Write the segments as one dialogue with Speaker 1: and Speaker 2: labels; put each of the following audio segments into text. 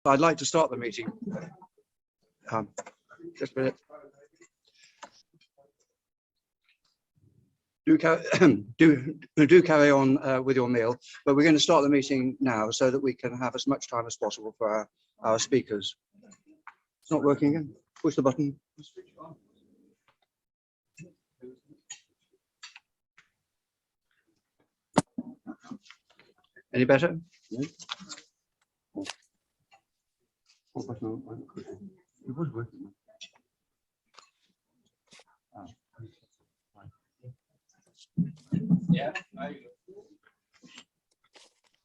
Speaker 1: I'd like to start the meeting. Just a minute. Do carry on with your meal, but we're going to start the meeting now so that we can have as much time as possible for our speakers. It's not working again. Push the button. Any better? No? It was working. Yeah.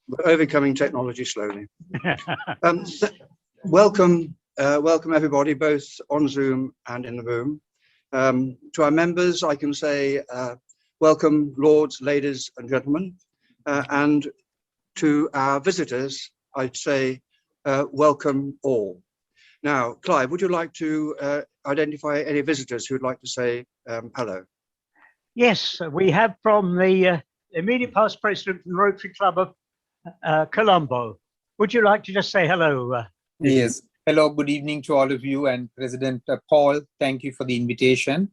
Speaker 1: We're overcoming technology slowly. Welcome everybody, both on Zoom and in the room. To our members, I can say welcome, lords, ladies and gentlemen. And to our visitors, I'd say welcome all. Now, Clive, would you like to identify any visitors who'd like to say hello?
Speaker 2: Yes, we have from the immediate past president from the Rotary Club of Colombo. Would you like to just say hello?
Speaker 3: Yes. Hello, good evening to all of you, and President Paul, thank you for the invitation.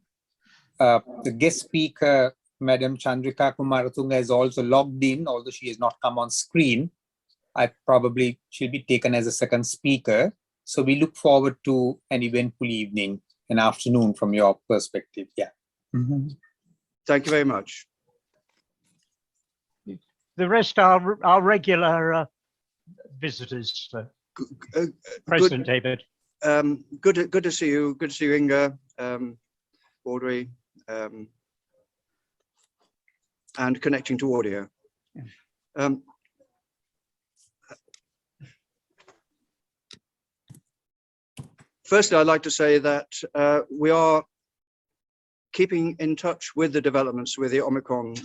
Speaker 3: The guest speaker, Madam Chandrika Kumaratunga, is also logged in, although she has not come on screen. She'll be taken as a second speaker. So we look forward to an eventful evening and afternoon from your perspective. Yeah. Mm-hmm.
Speaker 1: Thank you very much.
Speaker 2: The rest are our regular visitors, President David.
Speaker 1: Good to see you. Good to see you, Inga, Audrey, and connecting to audio. Firstly, I'd like to say that we are keeping in touch with the developments with the Omicron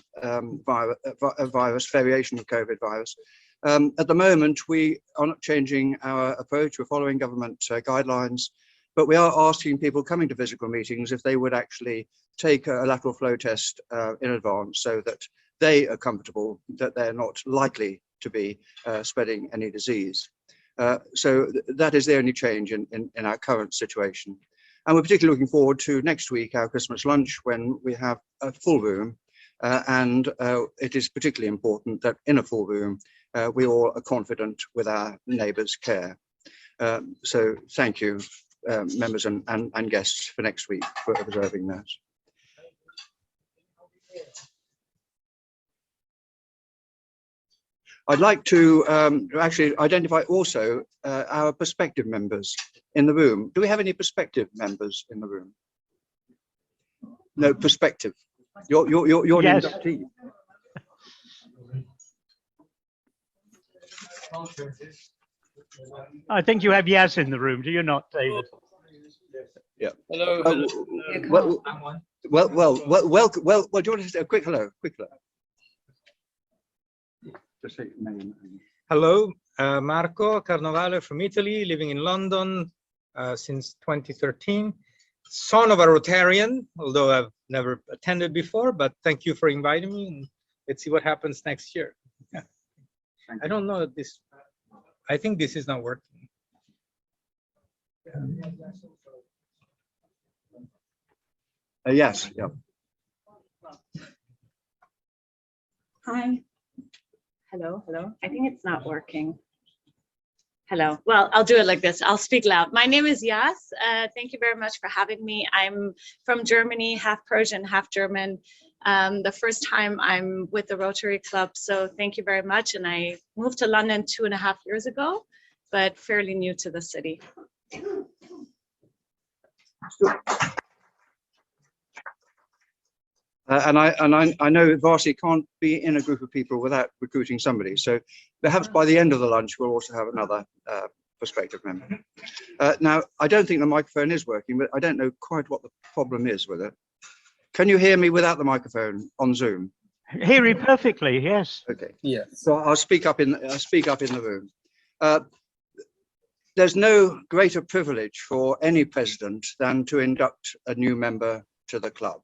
Speaker 1: virus, variation of COVID virus. At the moment, we are not changing our approach. We're following government guidelines, but we are asking people coming to physical meetings if they would actually take a lateral flow test in advance so that they are comfortable that they're not likely to be spreading any disease. So that is the only change in our current situation. And we're particularly looking forward to next week, our Christmas lunch, when we have a full room. And it is particularly important that in a full room, we all are confident with our neighbours' care. So thank you, members and guests, for next week for observing that. I'd like to actually identify also our prospective members in the room. Do we have any prospective members in the room? No, prospective. You're
Speaker 2: yes.
Speaker 1: an inductee.
Speaker 2: I think you have Yaz in the room, do you not, David?
Speaker 1: Yeah.
Speaker 4: Hello.
Speaker 1: Well, do you want to say a quick hello? Quick hello. Just say your name.
Speaker 4: Hello, Marco Carnovale from Italy, living in London since 2013. Son of a Rotarian, although I've never attended before, but thank you for inviting me, and let's see what happens next year. Yeah. I don't know that this, I think this is not working.
Speaker 1: Yes, yeah.
Speaker 5: Hi. Hello, hello. I think it's not working. Hello. Well, I'll do it like this. I'll speak loud. My name is Yas. Thank you very much for having me. I'm from Germany, half Persian, half German. The first time I'm with the Rotary Club, so thank you very much. And I moved to London 2.5 years ago, but fairly new to the city.
Speaker 1: And I know Varsity can't be in a group of people without recruiting somebody. So perhaps by the end of the lunch, we'll also have another prospective member. Now, I don't think the microphone is working, but I don't know quite what the problem is with it. Can you hear me without the microphone on Zoom?
Speaker 2: Hear you perfectly, yes.
Speaker 1: Okay.
Speaker 3: Yeah.
Speaker 1: So I'll speak up in the room. There's no greater privilege for any president than to induct a new member to the club.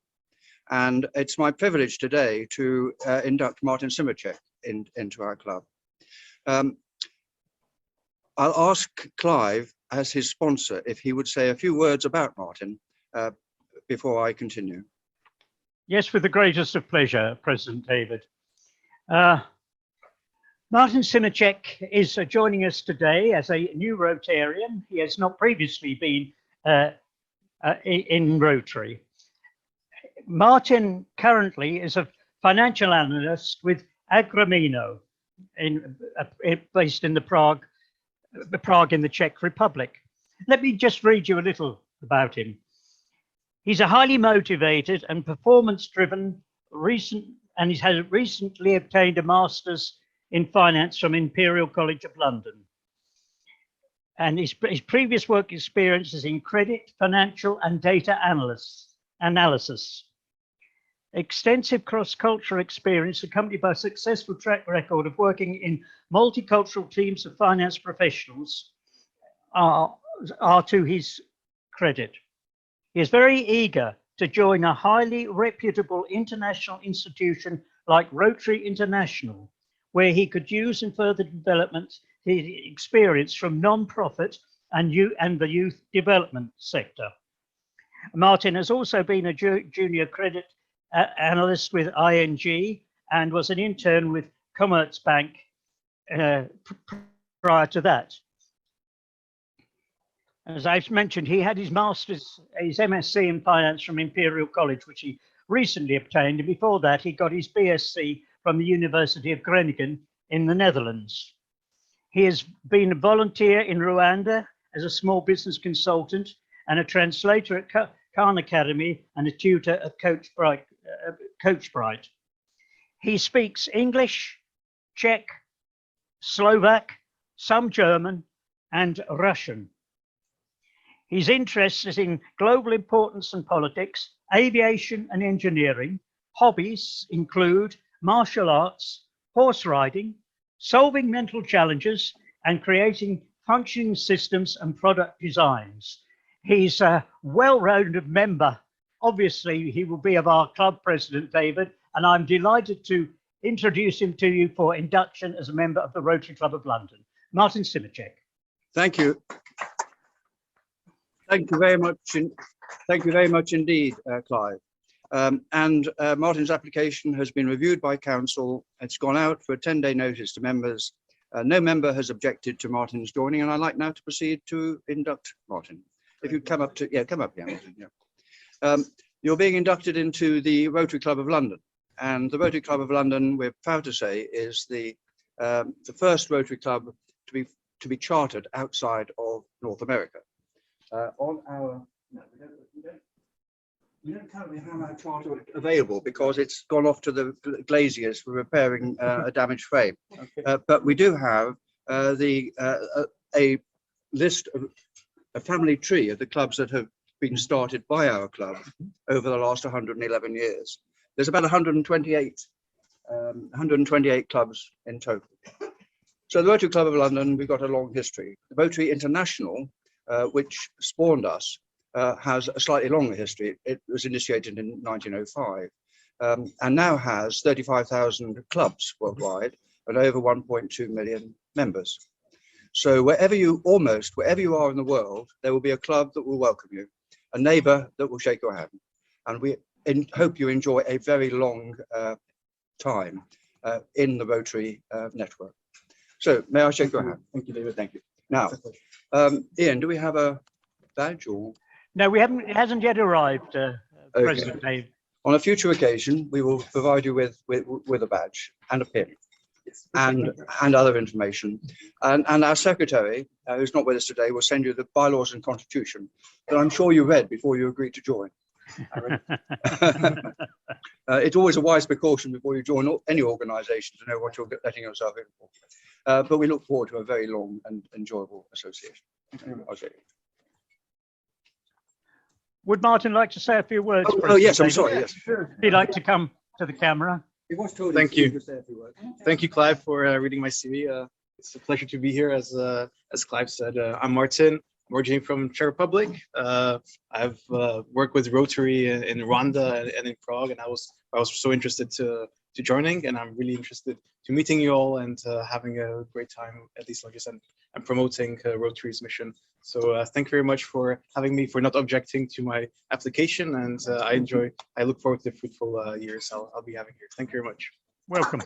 Speaker 1: And it's my privilege today to induct Martin Simacek into our club. I'll ask Clive, as his sponsor, if he would say a few words about Martin before I continue.
Speaker 2: Yes, with the greatest of pleasure, President David. Martin Simacek is joining us today as a new Rotarian. He has not previously been in Rotary. Martin currently is a financial analyst with Agramino, based in Prague in the Czech Republic. Let me just read you a little about him. He's a highly motivated and performance-driven and he has recently obtained a master's in finance from Imperial College of London. And his previous work experience is in credit, financial, and data analysis. Extensive cross-cultural experience accompanied by a successful track record of working in multicultural teams of finance professionals are to his credit. He is very eager to join a highly reputable international institution like Rotary International, where he could use in further development his experience from non-profit and the youth development sector. Martin has also been a junior credit analyst with ING and was an intern with Commerzbank prior to that. As I've mentioned, he had his master's, his MSc in finance from Imperial College, which he recently obtained. And before that, he got his BSc from the University of Groningen in the Netherlands. He has been a volunteer in Rwanda as a small business consultant and a translator at Khan Academy and a tutor at Coach Bright. He speaks English, Czech, Slovak, some German, and Russian. His interests is in global importance and politics, aviation and engineering. Hobbies include martial arts, horse riding, solving mental challenges, and creating functioning systems and product designs. He's a well-rounded member. Obviously, he will be of our club, President David, and I'm delighted to introduce him to you for induction as a member of the Rotary Club of London. Martin Simacek.
Speaker 1: Thank you. Thank you very much. Thank you very much indeed, Clive. Martin's application has been reviewed by council. It's gone out for a 10-day notice to members. No member has objected to Martin's joining, and I'd like now to proceed to induct Martin. If you come up here, Martin. Yeah. You're being inducted into the Rotary Club of London, and the Rotary Club of London, we're proud to say, is the first Rotary Club to be chartered outside of North America. We don't currently have our charter available because it's gone off to the glaziers for repairing a damaged frame. Okay. But we do have a list of a family tree of the clubs that have been started by our club over the last 111 years. There's about 128 clubs in total. So the Rotary Club of London, we've got a long history. The Rotary International, which spawned us, has a slightly longer history. It was initiated in 1905 and now has 35,000 clubs worldwide and over 1.2 million members. So wherever you are in the world, there will be a club that will welcome you, a neighbor that will shake your hand. And we hope you enjoy a very long time in the Rotary network. So may I shake your hand? Thank you, David. Thank you. Now, Ian, do we have a badge or?
Speaker 2: No, we haven't. It hasn't yet arrived, President Dave.
Speaker 1: On a future occasion, we will provide you with a badge and a pin and other information. And our secretary, who's not with us today, will send you the bylaws and constitution that I'm sure you read before you agreed to join. It's always a wise precaution before you join any organisation to know what you're letting yourself in for. But we look forward to a very long and enjoyable association.
Speaker 2: Would Martin like to say a few words?
Speaker 1: Oh yes, I'm sorry. Yes.
Speaker 2: Would he like to come to the camera?
Speaker 6: Thank you. Thank you, Clive, for reading my CV. It's a pleasure to be here. As Clive said, I'm Martin. I'm originally from Czech Republic. I've worked with Rotary in Rwanda and in Prague, and I was so interested to to joining, and I'm really interested to meeting you all and having a great time at these lunches and promoting Rotary's mission. So thank you very much for having me, for not objecting to my application, and I look forward to the fruitful years I'll be having here. Thank you very much.
Speaker 2: Welcome.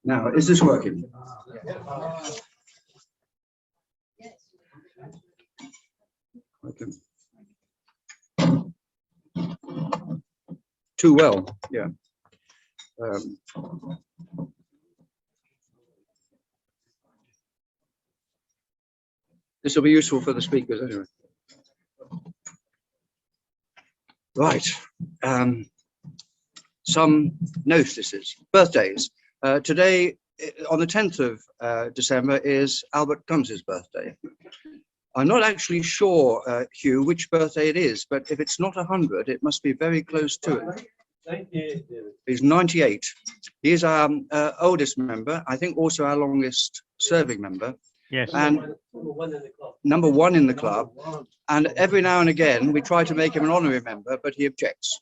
Speaker 1: Now, is this working? Okay. Too well, yeah. This will be useful for the speakers anyway. Right. Some notices. Birthdays. Today, on the 10th of December, is Albert Clums's birthday. I'm not actually sure, Hugh, which birthday it is, but if it's not 100, it must be very close to it. He's 98. He is our oldest member, I think also our longest serving member.
Speaker 2: Yes.
Speaker 1: And number one in the club. And every now and again, we try to make him an honorary member, but he objects.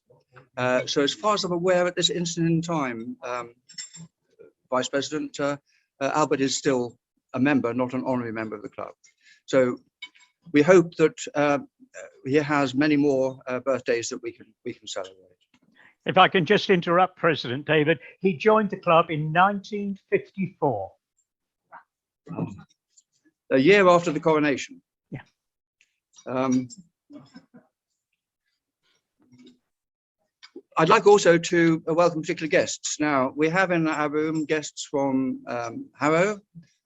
Speaker 1: So as far as I'm aware at this instant in time, Vice President, Albert is still a member, not an honorary member of the club. So we hope that he has many more birthdays that we can celebrate.
Speaker 2: If I can just interrupt, President David, he joined the club in 1954.
Speaker 1: A year after the coronation.
Speaker 2: Yeah.
Speaker 1: I'd like also to welcome particular guests. Now, we have in our room guests from Harrow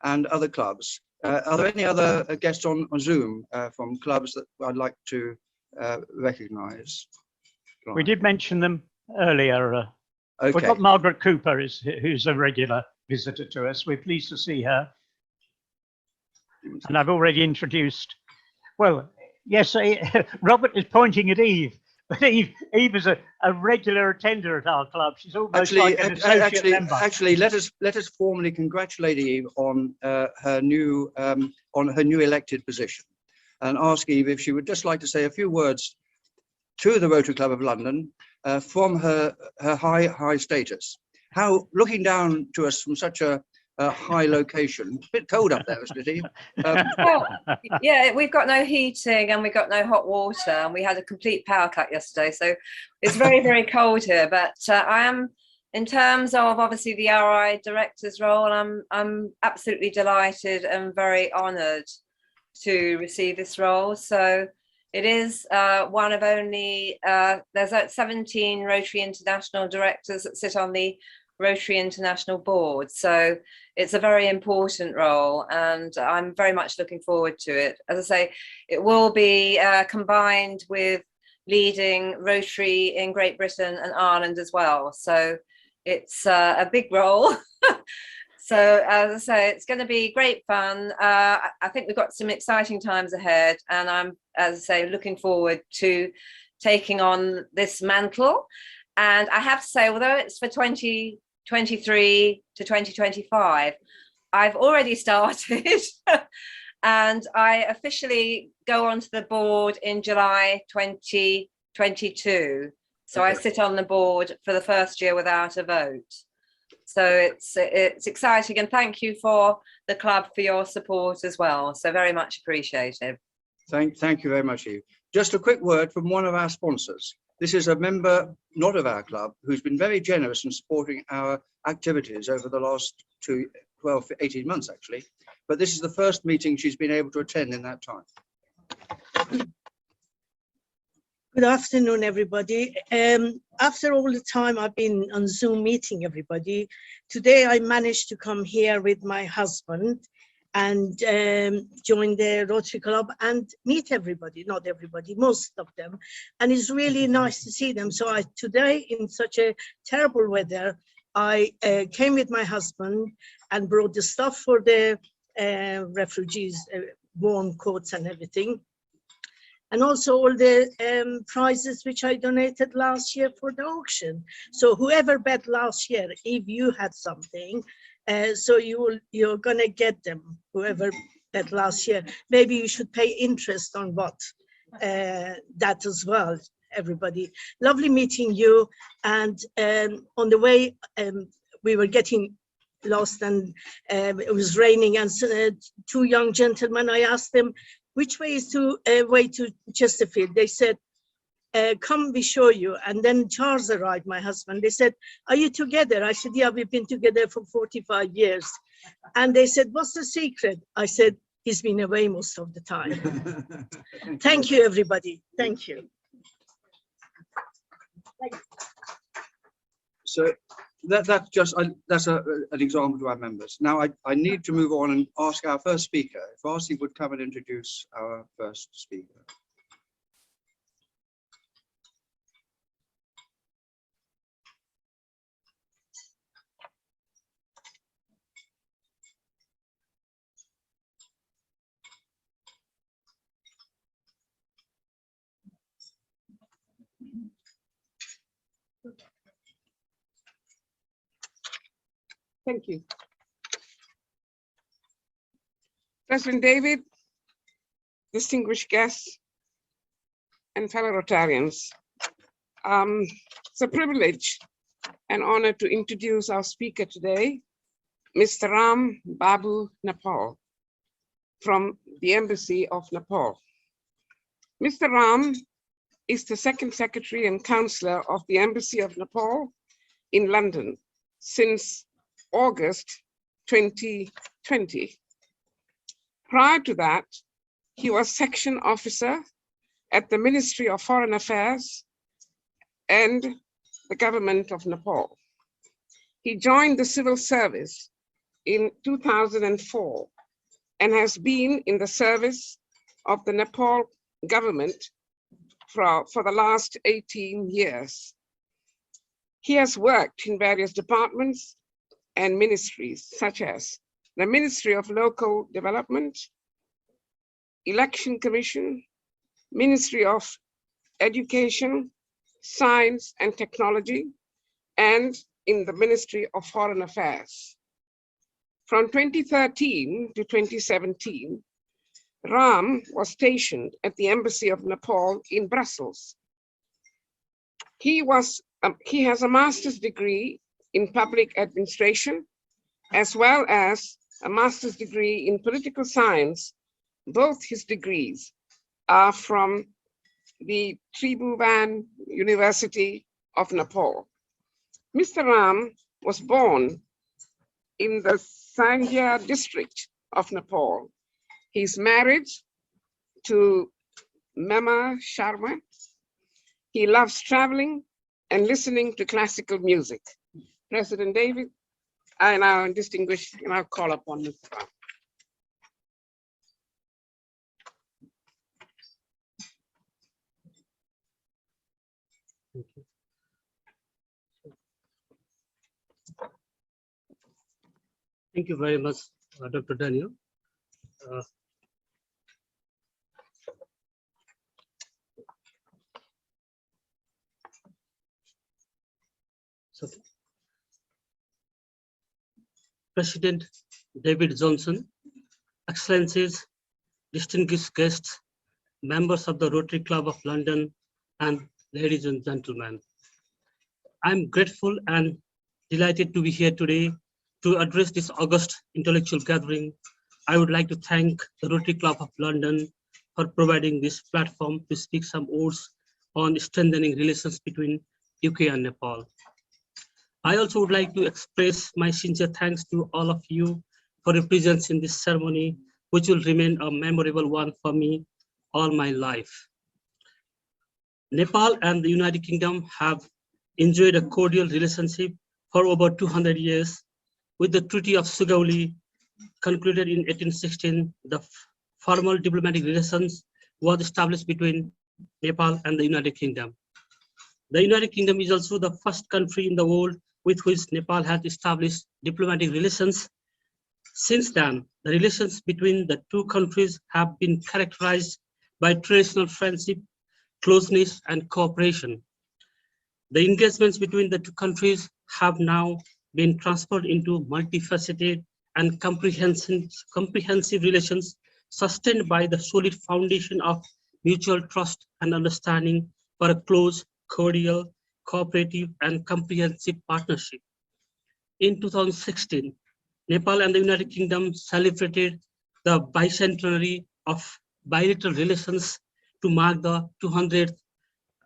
Speaker 1: and other clubs. Are there any other guests on Zoom from clubs that I'd like to recognise?
Speaker 2: We did mention them earlier.
Speaker 1: Okay.
Speaker 2: We've got Margaret Cooper, who's a regular visitor to us. We're pleased to see her. And I've already introduced, well, yes, Robert is pointing at Eve. But Eve is a regular attender at our club. She's almost like an associate member.
Speaker 1: Actually, let us formally congratulate Eve on her new elected position, and ask Eve if she would just like to say a few words to the Rotary Club of London from her high status. How, looking down to us from such a high location, a bit cold up there, isn't it, Eve?
Speaker 7: Well, yeah, we've got no heating and we've got no hot water, and we had a complete power cut yesterday, so it's very cold here. But I am, in terms of obviously the RI director's role, I'm absolutely delighted and very honoured to receive this role. So it is one of only there's 17 Rotary International directors that sit on the Rotary International Board, so it's a very important role, and I'm very much looking forward to it. As I say, it will be combined with leading Rotary in Great Britain and Ireland as well, so it's a big role. So as I say, it's going to be great fun. I think we've got some exciting times ahead, and I'm, as I say, looking forward to taking on this mantle. And I have to say, although it's for 2023 to 2025, I've already started and I officially go onto the board in July 2022. So I sit on the board for the first year without a vote. So it's exciting, and thank you for the club for your support as well. So very much appreciated.
Speaker 1: Thank you very much, Eve. Just a quick word from one of our sponsors. This is a member, not of our club, who's been very generous in supporting our activities over the last 12, 18 months, actually. But this is the first meeting she's been able to attend in that time.
Speaker 8: Good afternoon, everybody. After all the time I've been on Zoom meeting everybody, today I managed to come here with my husband and join the Rotary Club and meet everybody, not everybody, most of them. And it's really nice to see them. So today, in such a terrible weather, I came with my husband and brought the stuff for the refugees, warm coats and everything. And also all the prizes which I donated last year for the auction. So whoever bet last year, if you had something, So you're gonna get them, whoever that last year. Maybe you should pay interest on what that as well. Everybody, lovely meeting you. And on the way, we were getting lost, and it was raining, and two young gentlemen, I asked them which way is way to Chesterfield. They said, come, we show you. And then Charles arrived, my husband. They said, are you together? I said, yeah, we've been together for 45 years. And they said, what's the secret? I said, he's been away most of the time. Thank you, everybody. Thank you.
Speaker 1: So that's an example to our members. Now I need to move on and ask our first speaker. If Arsi would come and introduce our first speaker.
Speaker 9: Thank you. President David, distinguished guests, and fellow Rotarians. It's a privilege and honor to introduce our speaker today, Mr. Ram Babu Nepal, from the Embassy of Nepal. Mr. Ram is the second secretary and counselor of the Embassy of Nepal in London since August 2020. Prior to that, he was section officer at the Ministry of Foreign Affairs and the government of Nepal. He joined the civil service in 2004 and has been in the service of the Nepal government for the last 18 years. He has worked in various departments and ministries, such as the Ministry of Local Development, Election Commission, Ministry of Education, Science and Technology, and in the Ministry of Foreign Affairs. From 2013 to 2017, Ram was stationed at the Embassy of Nepal in Brussels. He has a master's degree in public administration, as well as a master's degree in political science. Both his degrees are from the Tribhuvan University of Nepal. Mr. Ram was born in the Sangya district of Nepal. He's married to Mema Sharma. He loves traveling and listening to classical music. President David, I now distinguish and I'll call upon Mr. Ram.
Speaker 10: Thank you. Thank you very much, Dr. Daniel. President David Johnson, Excellencies, distinguished guests, members of the Rotary Club of London, and ladies and gentlemen. I'm grateful and delighted to be here today to address this August intellectual gathering. I would like to thank the Rotary Club of London for providing this platform to speak some words on strengthening relations between UK and Nepal. I also would like to express my sincere thanks to all of you for your presence in this ceremony, which will remain a memorable one for me all my life. Nepal and the United Kingdom have enjoyed a cordial relationship for over 200 years. With the Treaty of Sugauli concluded in 1816, the formal diplomatic relations was established between Nepal and the United Kingdom. The United Kingdom is also the first country in the world with which Nepal has established diplomatic relations. Since then, the relations between the two countries have been characterized by traditional friendship, closeness, and cooperation. The engagements between the two countries have now been transferred into multifaceted and comprehensive relations sustained by the solid foundation of mutual trust and understanding for a close, cordial, cooperative, and comprehensive partnership. In 2016, Nepal and the United Kingdom celebrated the bicentenary of bilateral relations to mark the 200th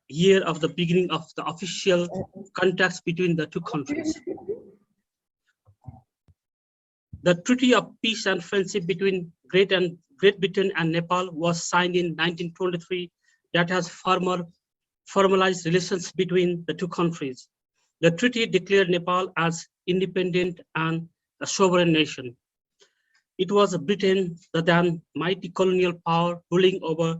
Speaker 10: year of the beginning of the official contacts between the two countries. The Treaty of Peace and Friendship between Great Britain and Nepal was signed in 1923 that has formalized relations between the two countries. The treaty declared Nepal as independent and a sovereign nation. It was Britain, the then mighty colonial power ruling over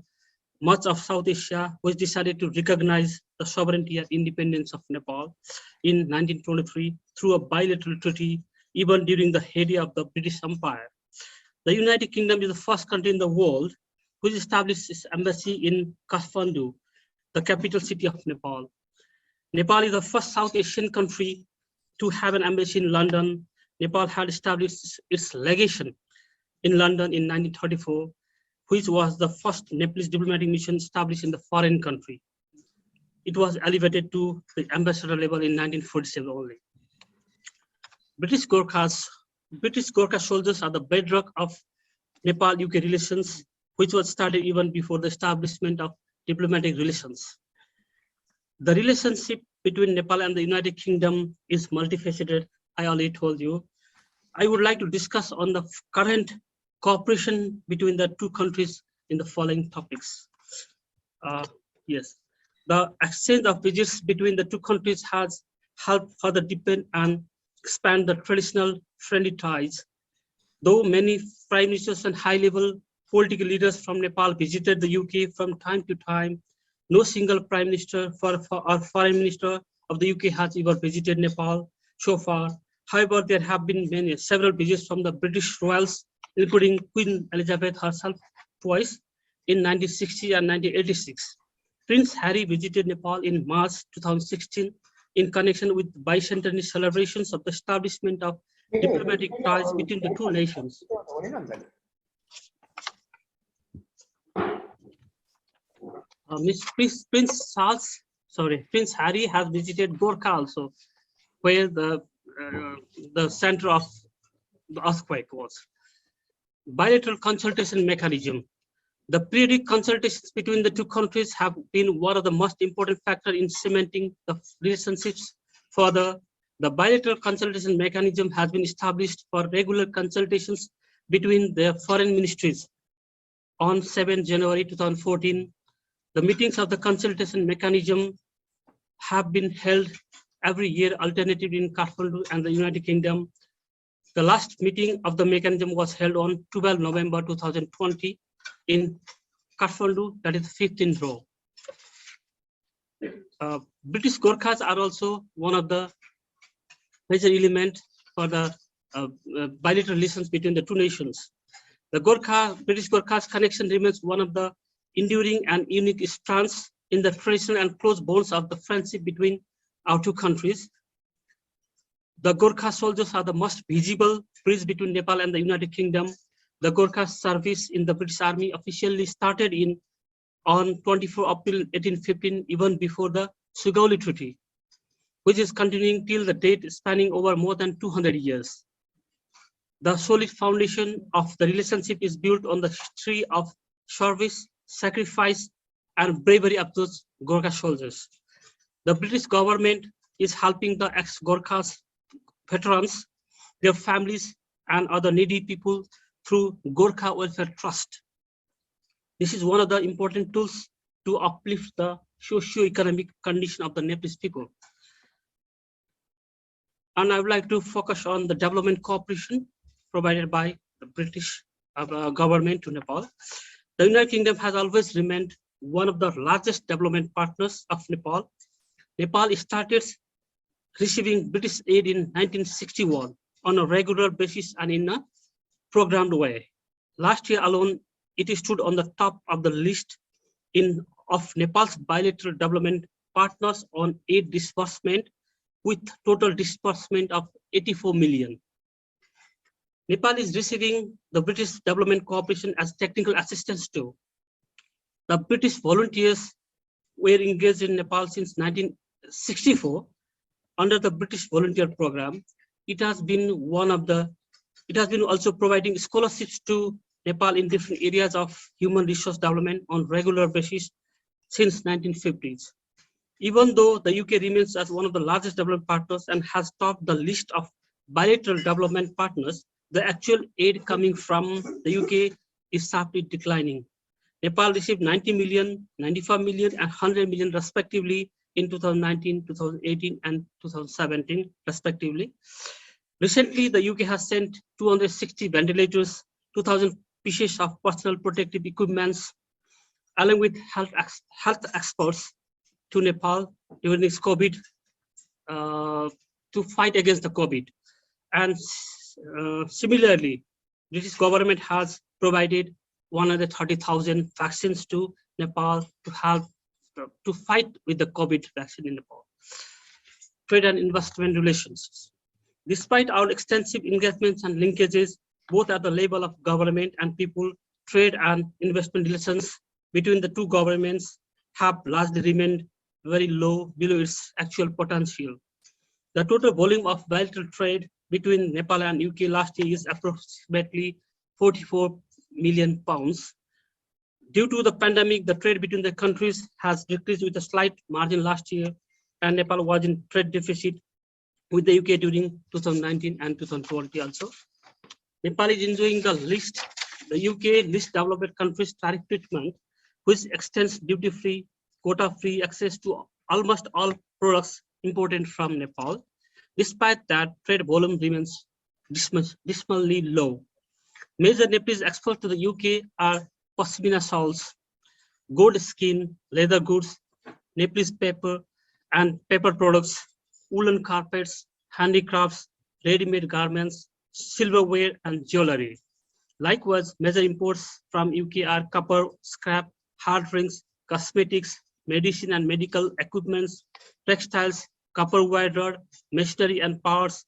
Speaker 10: much of South Asia, which decided to recognize the sovereignty and independence of Nepal in 1923 through a bilateral treaty, even during the heyday of the British Empire. The United Kingdom is the first country in the world which established its embassy in Kathmandu, the capital city of Nepal. Nepal is the first South Asian country to have an embassy in London. Nepal had established its legation in London in 1934, which was the first Nepalese diplomatic mission established in the foreign country. It was elevated to the ambassador level in 1947 only. British Gorkha soldiers are the bedrock of Nepal-UK relations, which was started even before the establishment of diplomatic relations. The relationship between Nepal and the United Kingdom is multifaceted, I already told you. I would like to discuss on the current cooperation between the two countries in the following topics. Yes, the exchange of visits between the two countries has helped further deepen and expand the traditional friendly ties. Though many prime ministers and high-level political leaders from Nepal visited the UK from time to time, no single prime minister or foreign minister of the UK has ever visited Nepal so far. However, there have been several visits from the British royals, including Queen Elizabeth herself twice in 1960 and 1986. Prince Harry visited Nepal in March 2016 in connection with bicentenary celebrations of the establishment of diplomatic ties between the two nations. Prince Harry has visited Gorkha also, where the center of the earthquake was. Bilateral consultation mechanism. The periodic consultations between the two countries have been one of the most important factors in cementing the relationships further. The bilateral consultation mechanism has been established for regular consultations between the foreign ministries. On 7 January 2014, the meetings of the consultation mechanism have been held every year alternatively in Kathmandu and the United Kingdom. The last meeting of the mechanism was held on 12 November 2020 in Kathmandu, that is 5th in row. British Gorkhas are also one of the major elements for the bilateral relations between the two nations. The British Gorkhas connection remains one of the enduring and unique strands in the traditional and close bonds of the friendship between our two countries. The Gorkha soldiers are the most visible bridge between Nepal and the United Kingdom. The Gorkha service in the British Army officially started on 24 April 1815, even before the Sugauli Treaty, which is continuing till the date spanning over more than 200 years. The solid foundation of the relationship is built on the history of service, sacrifice, and bravery of those Gorkha soldiers. The British government is helping the ex-Gorkhas veterans, their families, and other needy people through Gorkha Welfare Trust. This is one of the important tools to uplift the socio-economic condition of the Nepalese people. And I would like to focus on the development cooperation provided by the British government to Nepal. The United Kingdom has always remained one of the largest development partners of Nepal. Nepal started receiving British aid in 1961 on a regular basis and in a programmed way. Last year alone, it stood on the top of the list of Nepal's bilateral development partners on aid disbursement with total disbursement of 84 million. Nepal is receiving the British Development Cooperation as technical assistance too. The British volunteers were engaged in Nepal since 1964 under the British Volunteer Program. It has been also providing scholarships to Nepal in different areas of human resource development on regular basis since 1950s. Even though the UK remains as one of the largest development partners and has topped the list of bilateral development partners, the actual aid coming from the UK is sharply declining. Nepal received 90 million, 95 million, and 100 million respectively in 2019, 2018, and 2017 respectively. Recently, the UK has sent 260 ventilators, 2,000 pieces of personal protective equipments, along with health experts to Nepal during this COVID to fight against the COVID. And similarly, British government has provided 130,000 vaccines to Nepal to help to fight with the COVID vaccine in Nepal. Trade and investment relations. Despite our extensive engagements and linkages, both at the level of government and people, trade and investment relations between the two governments have largely remained very low, below its actual potential. The total volume of bilateral trade between Nepal and UK last year is approximately 44 million pounds. Due to the pandemic, the trade between the countries has decreased with a slight margin last year, and Nepal was in trade deficit with the UK during 2019 and 2020 also. Nepal is enjoying the UK least developed countries tariff treatment, which extends duty-free, quota-free access to almost all products imported from Nepal. Despite that, trade volume remains dismally low. Major Nepalese exports to the UK are pashmina shawls, goat skin, leather goods, Nepalese paper and paper products, woolen carpets, handicrafts, ready-made garments, silverware, and jewelry. Likewise, major imports from UK are copper, scrap, hard drinks, cosmetics, medicine and medical equipments, textiles, copper wire, machinery and parts,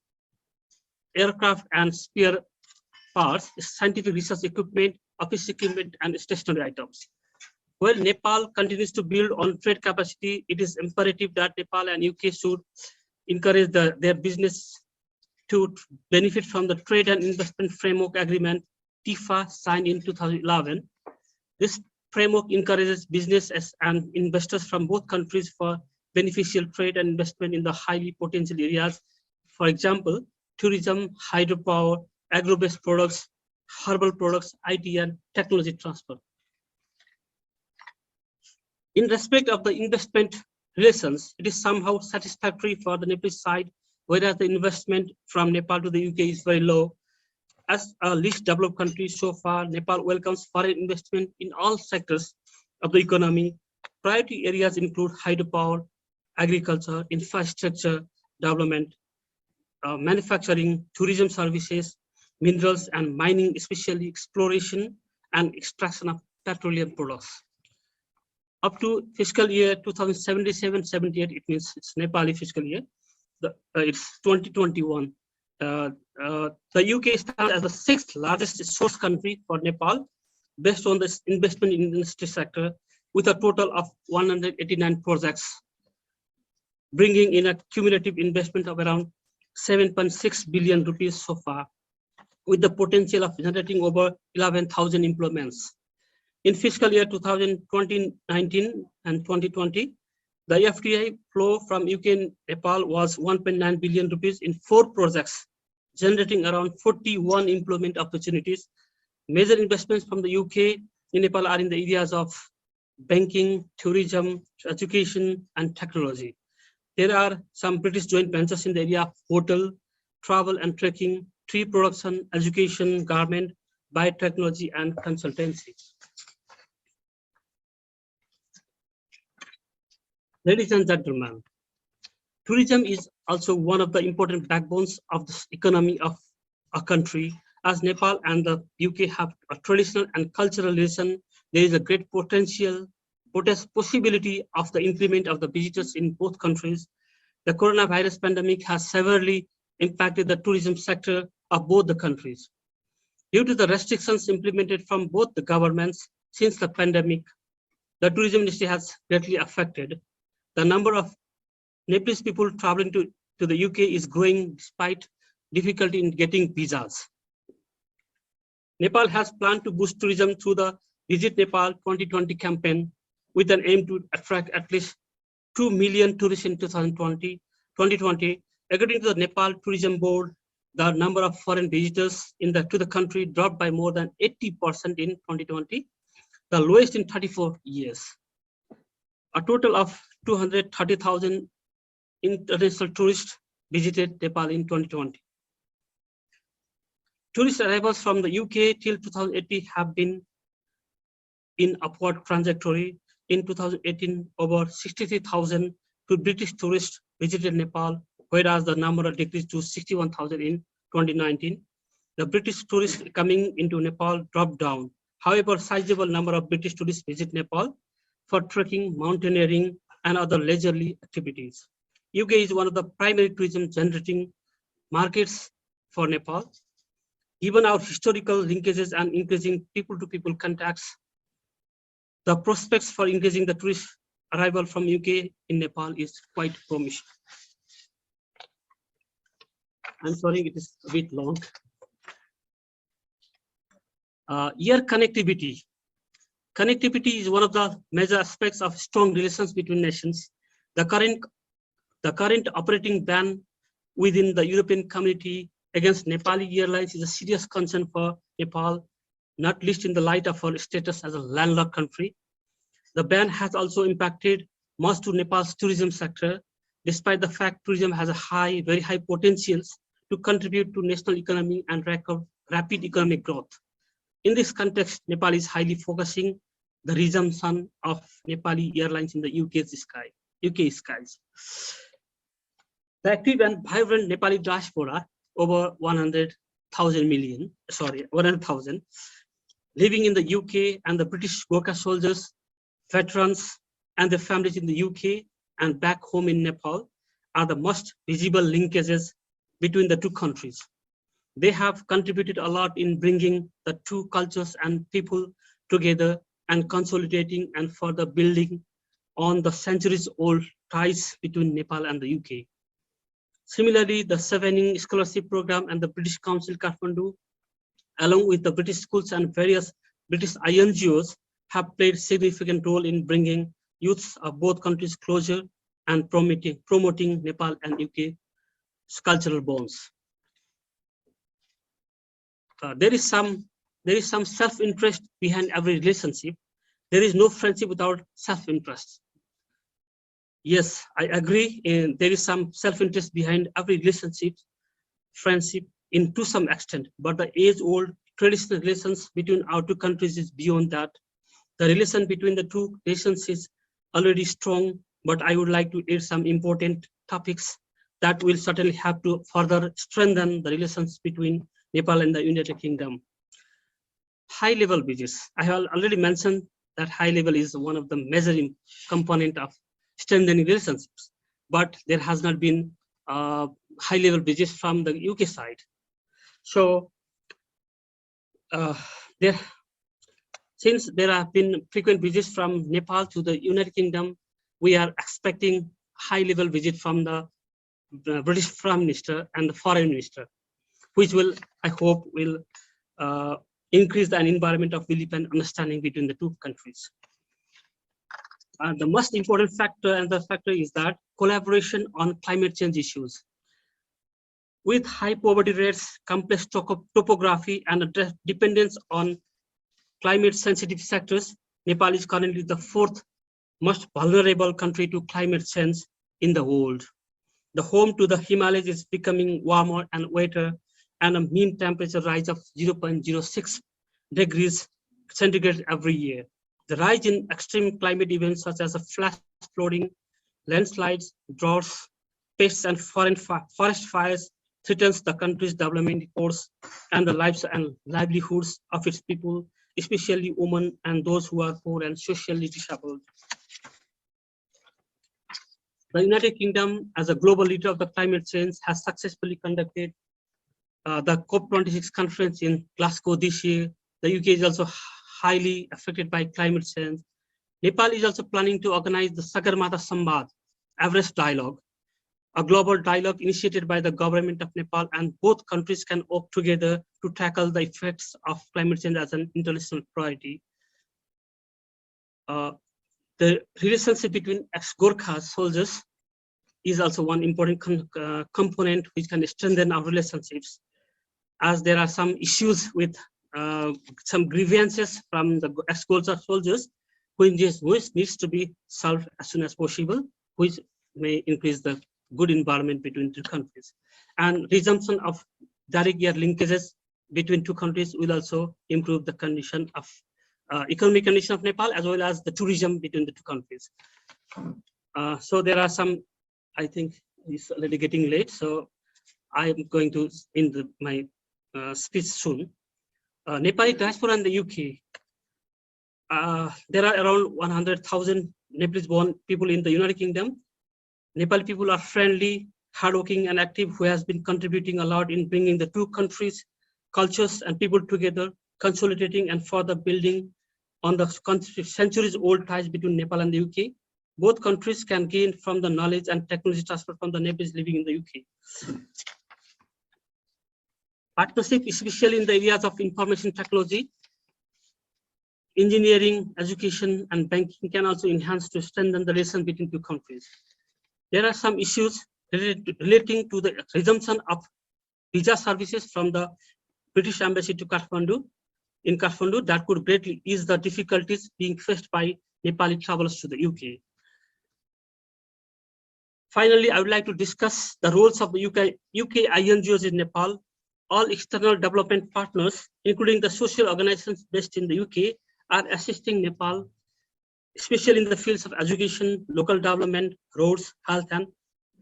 Speaker 10: aircraft and spare parts, scientific research equipment, office equipment, and stationery items. While Nepal continues to build on trade capacity, it is imperative that Nepal and UK should encourage their business to benefit from the Trade and Investment Framework Agreement, TIFA, signed in 2011. This framework encourages businesses and investors from both countries for beneficial trade and investment in the highly potential areas. For example, tourism, hydropower, agro-based products, herbal products, IT, and technology transfer. In respect of the investment relations, it is somehow satisfactory for the Nepalese side, whereas the investment from Nepal to the UK is very low. As a least developed country so far, Nepal welcomes foreign investment in all sectors of the economy. Priority areas include hydropower, agriculture, infrastructure development, manufacturing, tourism services, minerals and mining, especially exploration and extraction of petroleum products. Up to fiscal year 2077-78, it means it's Nepali fiscal year, it's 2021. The UK stands as the 6th largest source country for Nepal, based on this investment in the industry sector, with a total of 189 projects, bringing in a cumulative investment of around 7.6 billion rupees so far, with the potential of generating over 11,000 employments. In fiscal year 2019 and 2020, the FDI flow from UK and Nepal was 1.9 billion rupees in 4 projects, generating around 41 employment opportunities. Major investments from the UK in Nepal are in the areas of banking, tourism, education, and technology. There are some British joint ventures in the area of hotel, travel and trekking, tree production, education, garment, biotechnology, and consultancy. Ladies and gentlemen, tourism is also one of the important backbones of the economy of a country. As Nepal and the UK have a traditional and cultural relation, there is a great possibility of the increment of the visitors in both countries. the coronavirus pandemic has severely impacted the tourism sector of both the countries. Due to the restrictions implemented from both the governments since the pandemic, the tourism industry has greatly affected. The number of Nepalese people traveling to the UK is growing despite difficulty in getting visas. Nepal has planned to boost tourism through the Visit Nepal 2020 campaign with an aim to attract at least 2 million tourists in 2020. According to the Nepal Tourism Board, the number of foreign visitors to the country dropped by more than 80% in 2020, the lowest in 34 years. A total of 230,000 international tourists visited Nepal in 2020. Tourist arrivals from the UK till 2018 have been in upward trajectory. In 2018, over 63,000 British tourists visited Nepal, whereas the number decreased to 61,000 in 2019. The British tourists coming into Nepal dropped down. However, sizable number of British tourists visit Nepal for trekking, mountaineering, and other leisurely activities. UK is one of the primary tourism generating markets for Nepal. Given our historical linkages and increasing people-to-people contacts, the prospects for increasing the tourist arrival from UK in Nepal is quite promising. I'm sorry, it is a bit long. Air connectivity. Connectivity is one of the major aspects of strong relations between nations. The current operating ban within the European community against Nepali airlines is a serious concern for Nepal, not least in the light of our status as a landlocked country. The ban has also impacted much to Nepal's tourism sector, despite the fact tourism has a very high potentials to contribute to national economy and rapid economic growth. In this context, Nepal is highly focusing the resumption of Nepali airlines in the UK skies. The active and vibrant Nepali diaspora, over 100,000, living in the UK, and the British Gorkha soldiers, veterans, and their families in the UK and back home in Nepal are the most visible linkages between the two countries. They have contributed a lot in bringing the two cultures and people together and consolidating and further building on the centuries-old ties between Nepal and the UK. Similarly, the Chevening Scholarship Program and the British Council Kathmandu, along with the British schools and various British INGOs, have played a significant role in bringing youths of both countries closer and promoting Nepal and UK cultural bonds. There is some self-interest behind every relationship. There is no friendship without self-interest. Yes, I agree. There is some self-interest behind every relationship, friendship, to some extent. But the age-old traditional relations between our two countries is beyond that. The relation between the two nations is already strong, but I would like to add some important topics that will certainly have to further strengthen the relations between Nepal and the United Kingdom. High-level visits. I have already mentioned that high level is one of the measuring component of strengthening relationships, but there has not been high-level visits from the UK side. So since there have been frequent visits from Nepal to the United Kingdom, we are expecting high-level visit from the British Prime Minister and the Foreign Minister, which will, I hope, will increase the environment of belief and understanding between the two countries. The most important factor is that collaboration on climate change issues. With high poverty rates, complex topography, and dependence on climate-sensitive sectors, Nepal is currently the fourth most vulnerable country to climate change in the world. The home to the Himalayas is becoming warmer and wetter, and a mean temperature rise of 0.06 degrees centigrade every year. The rise in extreme climate events such as flash flooding, landslides, droughts, pests, and forest fires threatens the country's development course and the lives and livelihoods of its people, especially women and those who are poor and socially disabled. The United Kingdom, as a global leader of the climate change, has successfully conducted the COP26 conference in Glasgow this year. The UK is also highly affected by climate change. Nepal is also planning to organize the Sagarmatha Sambad, Everest Dialogue, a global dialogue initiated by the government of Nepal, and both countries can work together to tackle the effects of climate change as an international priority. The relationship between ex-Gorkha soldiers is also one important component which can strengthen our relationships, as there are some issues with some grievances from the ex-Gorkha soldiers, which needs to be solved as soon as possible, which may increase the good environment between two countries. And resumption of direct air linkages between two countries will also improve the condition of economic condition of Nepal, as well as the tourism between the two countries. So there are some, I think it's already getting late, so I am going to end my speech soon. Nepali diaspora in the UK. There are around 100,000 Nepalese-born people in the United Kingdom. Nepali people are friendly, hardworking, and active, who has been contributing a lot in bringing the two countries, cultures, and people together, consolidating and further building on the centuries-old ties between Nepal and the UK. Both countries can gain from the knowledge and technology transfer from the Nepalese living in the UK. Partnership, especially in the areas of information technology, engineering, education, and banking, can also enhance to strengthen the relation between two countries. There are some issues relating to the resumption of visa services from the British Embassy to Kathmandu, in Kathmandu, that could greatly ease the difficulties being faced by Nepali travelers to the UK. Finally, I would like to discuss the roles of the UK INGOs in Nepal. All external development partners, including the social organizations based in the UK, are assisting Nepal, especially in the fields of education, local development, roads, health, and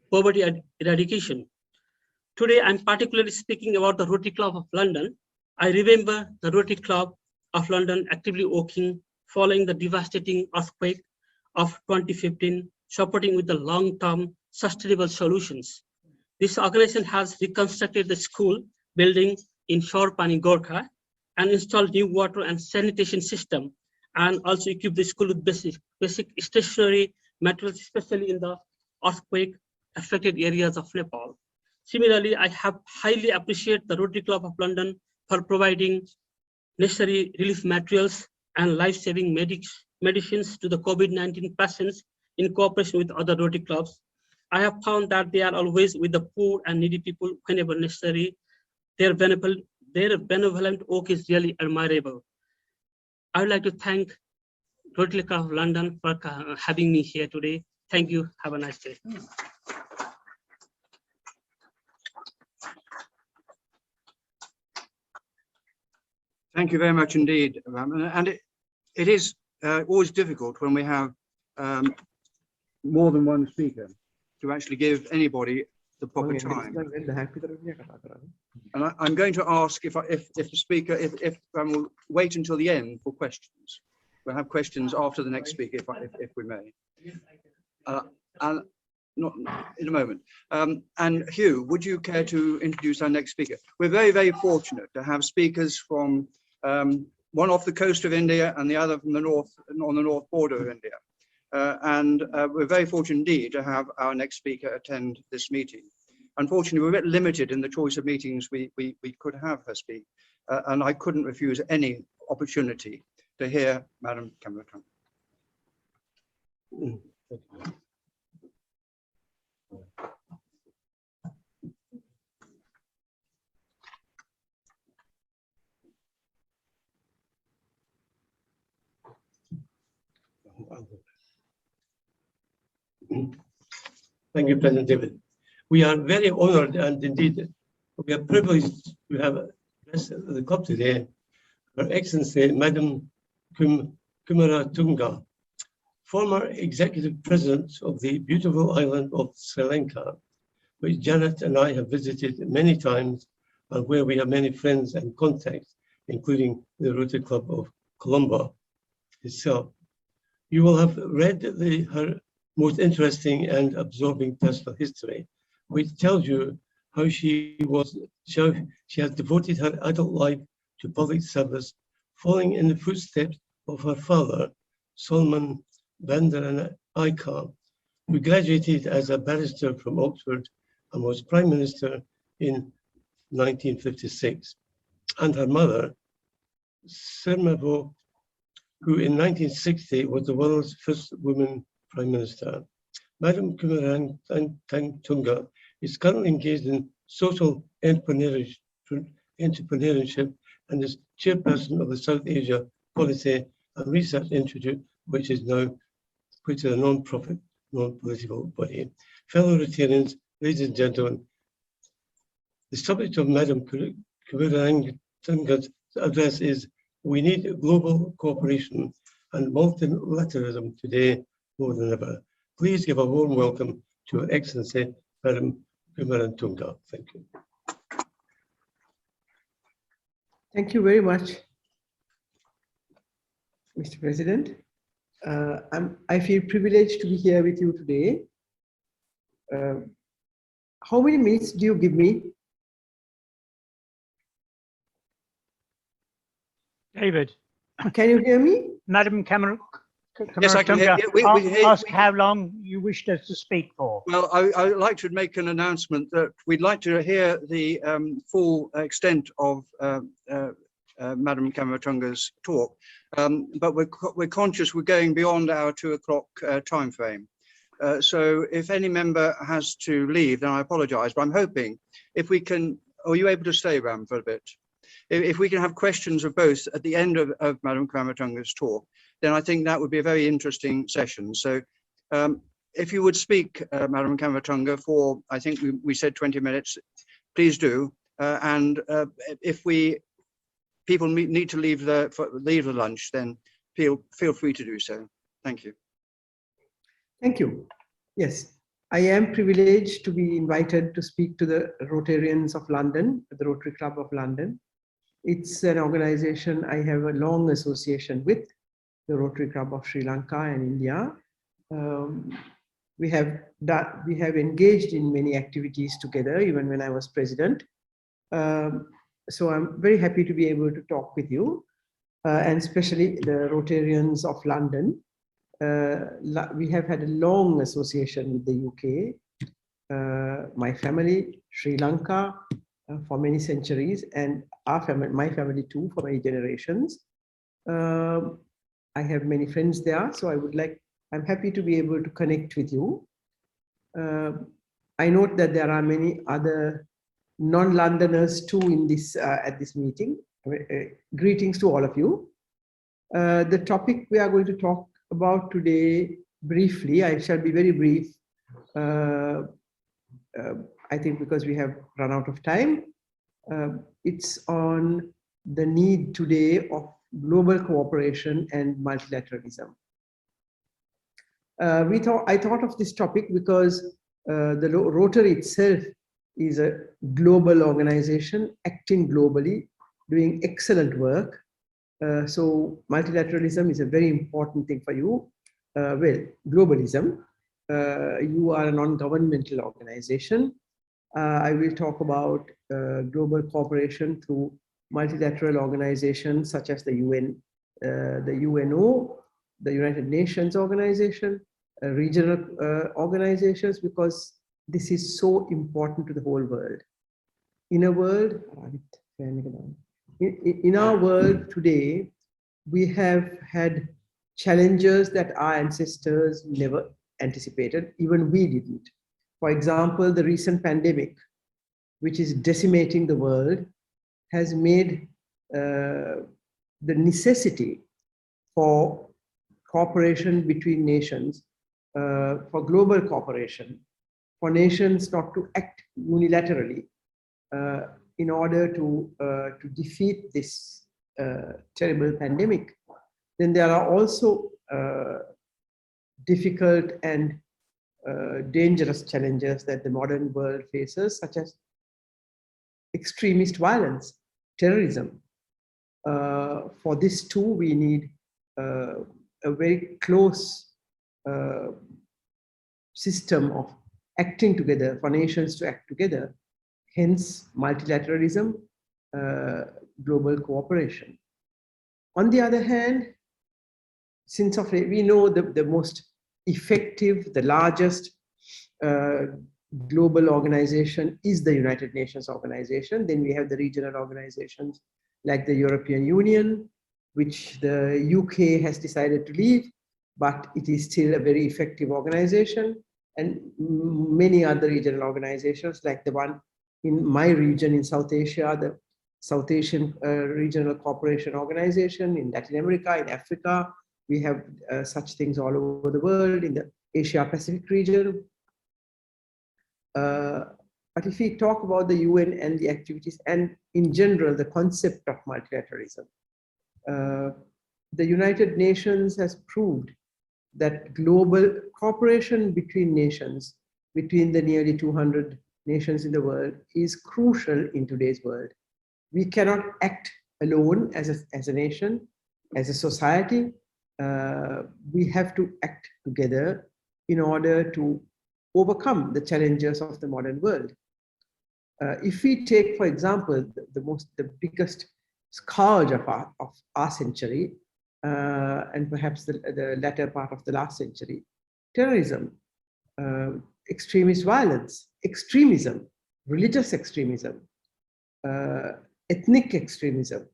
Speaker 10: poverty eradication. Today, I'm particularly speaking about the Rotary Club of London. I remember the Rotary Club of London actively working following the devastating earthquake of 2015, supporting with the long-term sustainable solutions. This organization has reconstructed the school building in Shorpani, Gorkha, and installed new water and sanitation system, and also equipped the school with basic stationary materials, especially in the earthquake affected areas of Nepal. Similarly, I have highly appreciated the Rotary Club of London for providing necessary relief materials and life-saving medicines to the COVID-19 patients in cooperation with other Rotary clubs. I have found that they are always with the poor and needy people whenever necessary. Their benevolent work is really admirable. I would like to thank Rotary Club of London for having me here today. Thank you. Have a nice day.
Speaker 1: Thank you very much indeed, Ram. And it is always difficult when we have more than one speaker to actually give anybody the proper time. And I'm going to ask if the speaker, if will wait until the end for questions. We'll have questions after the next speaker, if we may. And not in a moment. And Hugh, would you care to introduce our next speaker? We're very, very fortunate to have speakers from one off the coast of India and the other from the north, on the north border of India. And we're very fortunate indeed to have our next speaker attend this meeting. Unfortunately, we're a bit limited in the choice of meetings we could have her speak, and I couldn't refuse any opportunity to hear Madam Kamalakan.
Speaker 11: Thank you, President David. We are very honored and indeed we are privileged to have the club today, Her Excellency Madam Kumaratunga, former executive president of the beautiful island of Sri Lanka, which Janet and I have visited many times and where we have many friends and contacts, including the Rotary Club of Colombo itself. You will have read her most interesting and absorbing personal history, which tells you how she has devoted her adult life to public service, following in the footsteps of her father, Solomon Bandaran Aikar, who graduated as a barrister from Oxford and was Prime Minister in 1956, and her mother, Sirmavo, who in 1960 was the world's first woman Prime Minister. Madam Tunga is currently engaged in social entrepreneurship and is chairperson of the South Asia Policy and Research Institute, which is a non-profit, non-political body. Fellow Rotarians, ladies and gentlemen, the subject of Madam Tunga's address is "We need global cooperation and multilateralism today more than ever." Please give a warm welcome to Her Excellency, Madam Tunga. Thank you.
Speaker 12: Thank you very much, Mr. President. I feel privileged to be here with you today. How many minutes do you give me?
Speaker 2: David.
Speaker 12: Can you hear me?
Speaker 2: Madam Cameron.
Speaker 1: Yes, I can hear you. We
Speaker 2: ask how long you wished us to speak for.
Speaker 1: Well, I would like to make an announcement that we'd like to hear the full extent of Madam Kamaratunga's talk, but we're conscious we're going beyond our 2 o'clock time frame. So if any member has to leave, then I apologise, but I'm hoping if we can, are you able to stay, Ram, for a bit? If we can have questions of both at the end of Madam Kamaratunga's talk, then I think that would be a very interesting session. So if you would speak, Madam Kamaratunga, for, I think we said 20 minutes, please do. And if people need to leave the lunch, then feel free to do so. Thank you.
Speaker 12: Thank you. Yes, I am privileged to be invited to speak to the Rotarians of London, the Rotary Club of London. It's an organization I have a long association with, the Rotary Club of Sri Lanka and India. We have engaged in many activities together, even when I was president. So I'm very happy to be able to talk with you, and especially the Rotarians of London. We have had a long association with the UK, my family, Sri Lanka, for many centuries, and my family too, for many generations. I have many friends there, so I'm happy to be able to connect with you. I note that there are many other non-Londoners too in this at this meeting. Greetings to all of you. The topic we are going to talk about today, briefly, I shall be very brief, I think because we have run out of time. It's on the need today of global cooperation and multilateralism. I thought of this topic because the Rotary itself is a global organization acting globally, doing excellent work. So multilateralism is a very important thing for you. Well, globalism. You are a non-governmental organization. I will talk about global cooperation through multilateral organizations such as the UN, the UNO, the United Nations organization, regional organizations, because this is so important to the whole world. In our world today, we have had challenges that our ancestors never anticipated, even we didn't. For example, the recent pandemic, which is decimating the world, has made the necessity for cooperation between nations, for global cooperation, for nations not to act unilaterally in order to defeat this terrible pandemic. Then there are also difficult and dangerous challenges that the modern world faces, such as extremist violence, terrorism. For this too, we need a very close system of acting together, for nations to act together, hence multilateralism, global cooperation. On the other hand, since we know the most effective, the largest global organization is the United Nations organization. Then we have the regional organizations like the European Union, which the UK has decided to leave, but it is still a very effective organization, and many other regional organizations like the one in my region in South Asia, the South Asian Regional Cooperation Organization, in Latin America, in Africa. We have such things all over the world, in the Asia Pacific region. But if we talk about the UN and the activities and in general, the concept of multilateralism, the United Nations has proved that global cooperation between nations, between the nearly 200 nations in the world, is crucial in today's world. We cannot act alone as a nation, as a society. We have to act together in order to overcome the challenges of the modern world. If we take, for example, the biggest scourge of our century, and perhaps the latter part of the last century, terrorism, extremist violence, extremism, religious extremism, ethnic extremism,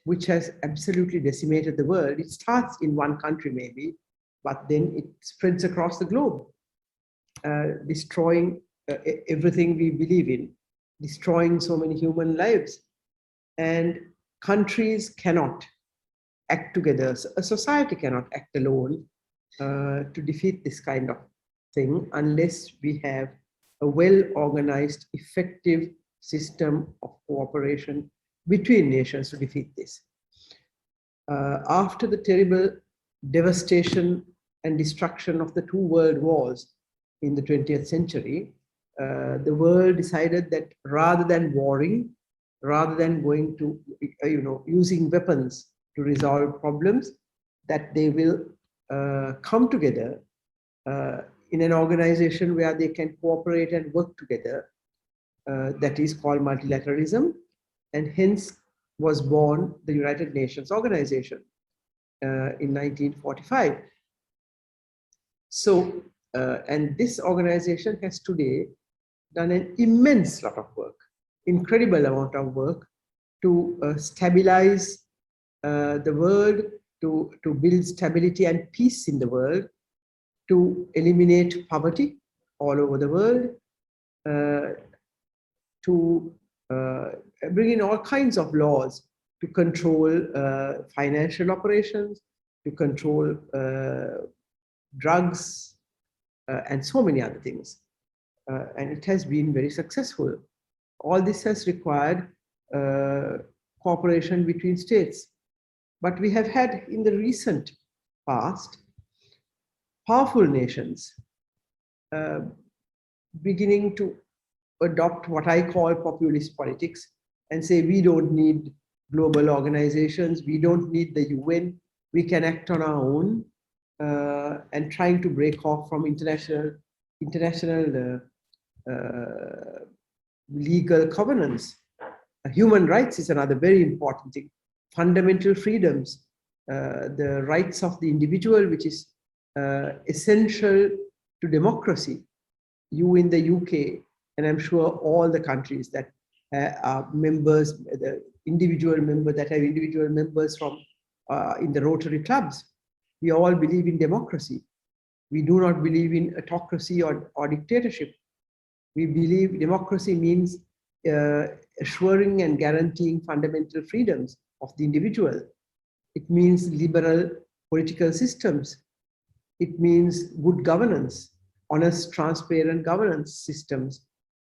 Speaker 12: which has absolutely decimated the world. It starts in one country maybe, but then it spreads across the globe, destroying everything we believe in, destroying so many human lives. And countries cannot act together. A society cannot act alone to defeat this kind of thing unless we have a well-organized, effective system of cooperation between nations to defeat this. After the terrible devastation and destruction of the two world wars in the 20th century, the world decided that rather than warring, rather than going to, using weapons to resolve problems, that they will come together in an organization where they can cooperate and work together. That is called multilateralism, and hence was born the United Nations Organization in 1945. So, and this organization has today done an immense lot of work, incredible amount of work to stabilize the world, to build stability and peace in the world, to eliminate poverty all over the world, to bring in all kinds of laws to control financial operations, to control drugs, and so many other things. And it has been very successful. All this has required cooperation between states. But we have had in the recent past powerful nations beginning to adopt what I call populist politics and say, we don't need global organizations, we don't need the UN, we can act on our own, and trying to break off from international legal covenants. Human rights is another very important thing. Fundamental freedoms, the rights of the individual, which is essential to democracy. You in the UK, and I'm sure all the countries that are members, the individual members that have individual members from in the Rotary clubs, we all believe in democracy. We do not believe in autocracy or dictatorship. We believe democracy means assuring and guaranteeing fundamental freedoms of the individual. It means liberal political systems. It means good governance, honest, transparent governance systems.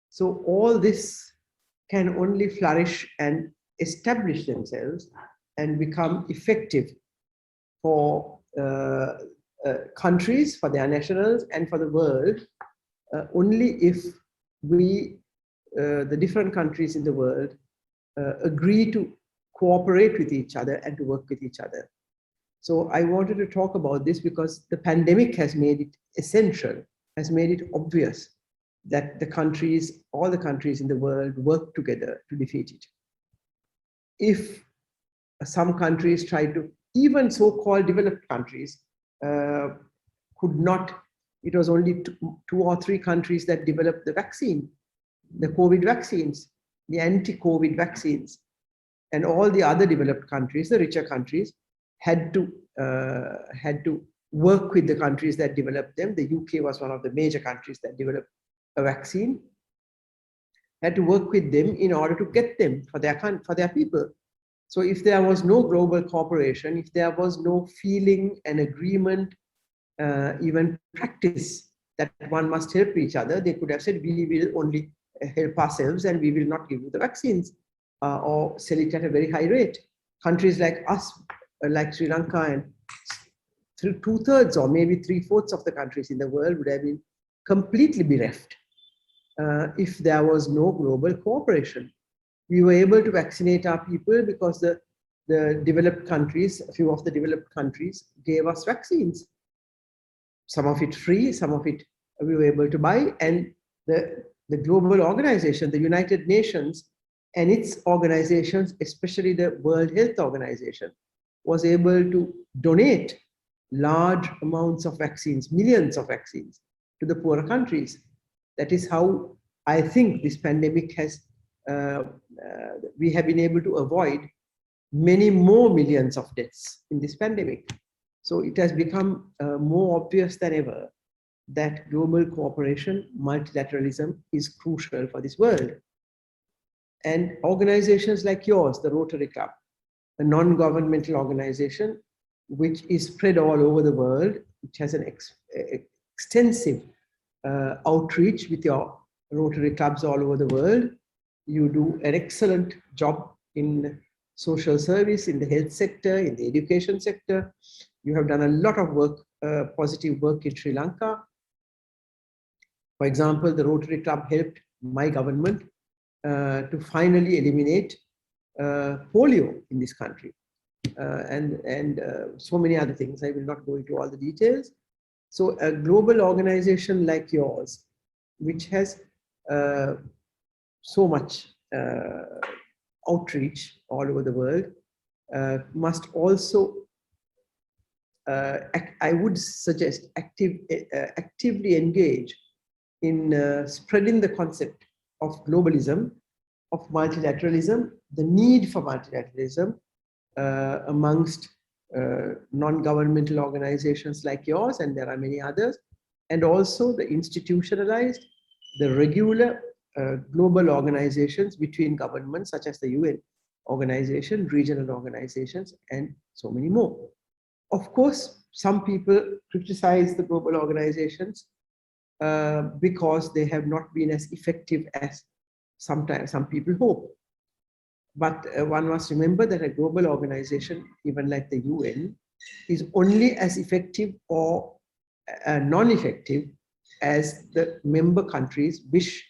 Speaker 12: So all this can only flourish and establish themselves and become effective for countries, for their nationals, and for the world, only if we, the different countries in the world, agree to cooperate with each other and to work with each other. So I wanted to talk about this because the pandemic has made it essential has made it obvious that the countries, all the countries in the world, work together to defeat it. If some countries try to, even so-called developed countries, could not, it was only two or three countries that developed the vaccine, the COVID vaccines, the anti-COVID vaccines, and all the other developed countries, the richer countries, had to work with the countries that developed them. The UK was one of the major countries that developed a vaccine, had to work with them in order to get them for their people. So if there was no global cooperation, if there was no feeling and agreement, even practice that one must help each other, they could have said, we will only help ourselves and we will not give you the vaccines or sell it at a very high rate. Countries like us, like Sri Lanka, and 2/3 or maybe 3/4 of the countries in the world would have been completely bereft if there was no global cooperation. We were able to vaccinate our people because the developed countries, a few of the developed countries, gave us vaccines. Some of it free, some of it we were able to buy, and the global organization, the United Nations and its organizations, especially the World Health Organization, was able to donate large amounts of vaccines, millions of vaccines, to the poorer countries. That is how I think this pandemic has, we have been able to avoid many more millions of deaths in this pandemic. So it has become more obvious than ever that global cooperation, multilateralism is crucial for this world. And organizations like yours, the Rotary Club, a non-governmental organization which is spread all over the world, which has an extensive outreach with your Rotary clubs all over the world. You do an excellent job in social service, in the health sector, in the education sector. You have done a lot of work, positive work in Sri Lanka. For example, the Rotary Club helped my government to finally eliminate polio in this country, and so many other things. I will not go into all the details. So a global organization like yours, which has so much outreach all over the world, must also, I would suggest, actively engage in spreading the concept of globalism, of multilateralism, the need for multilateralism amongst non-governmental organizations like yours, and there are many others, and also the institutionalized, the regular global organizations between governments, such as the UN organization, regional organizations, and so many more. Of course, some people criticize the global organizations because they have not been as effective as sometimes some people hope. But one must remember that a global organization, even like the UN, is only as effective or non-effective as the member countries wish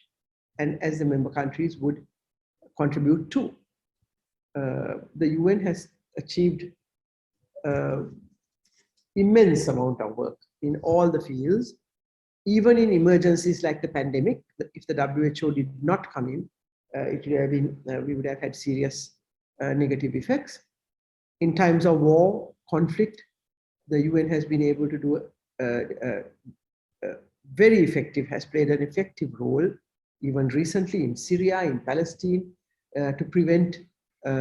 Speaker 12: and as the member countries would contribute to. The UN has achieved immense amount of work in all the fields, even in emergencies like the pandemic. If the WHO did not come in, it would have been, we would have had serious negative effects. In times of war, conflict, the UN has been able to do very effective, has played an effective role, even recently in Syria, in Palestine, to prevent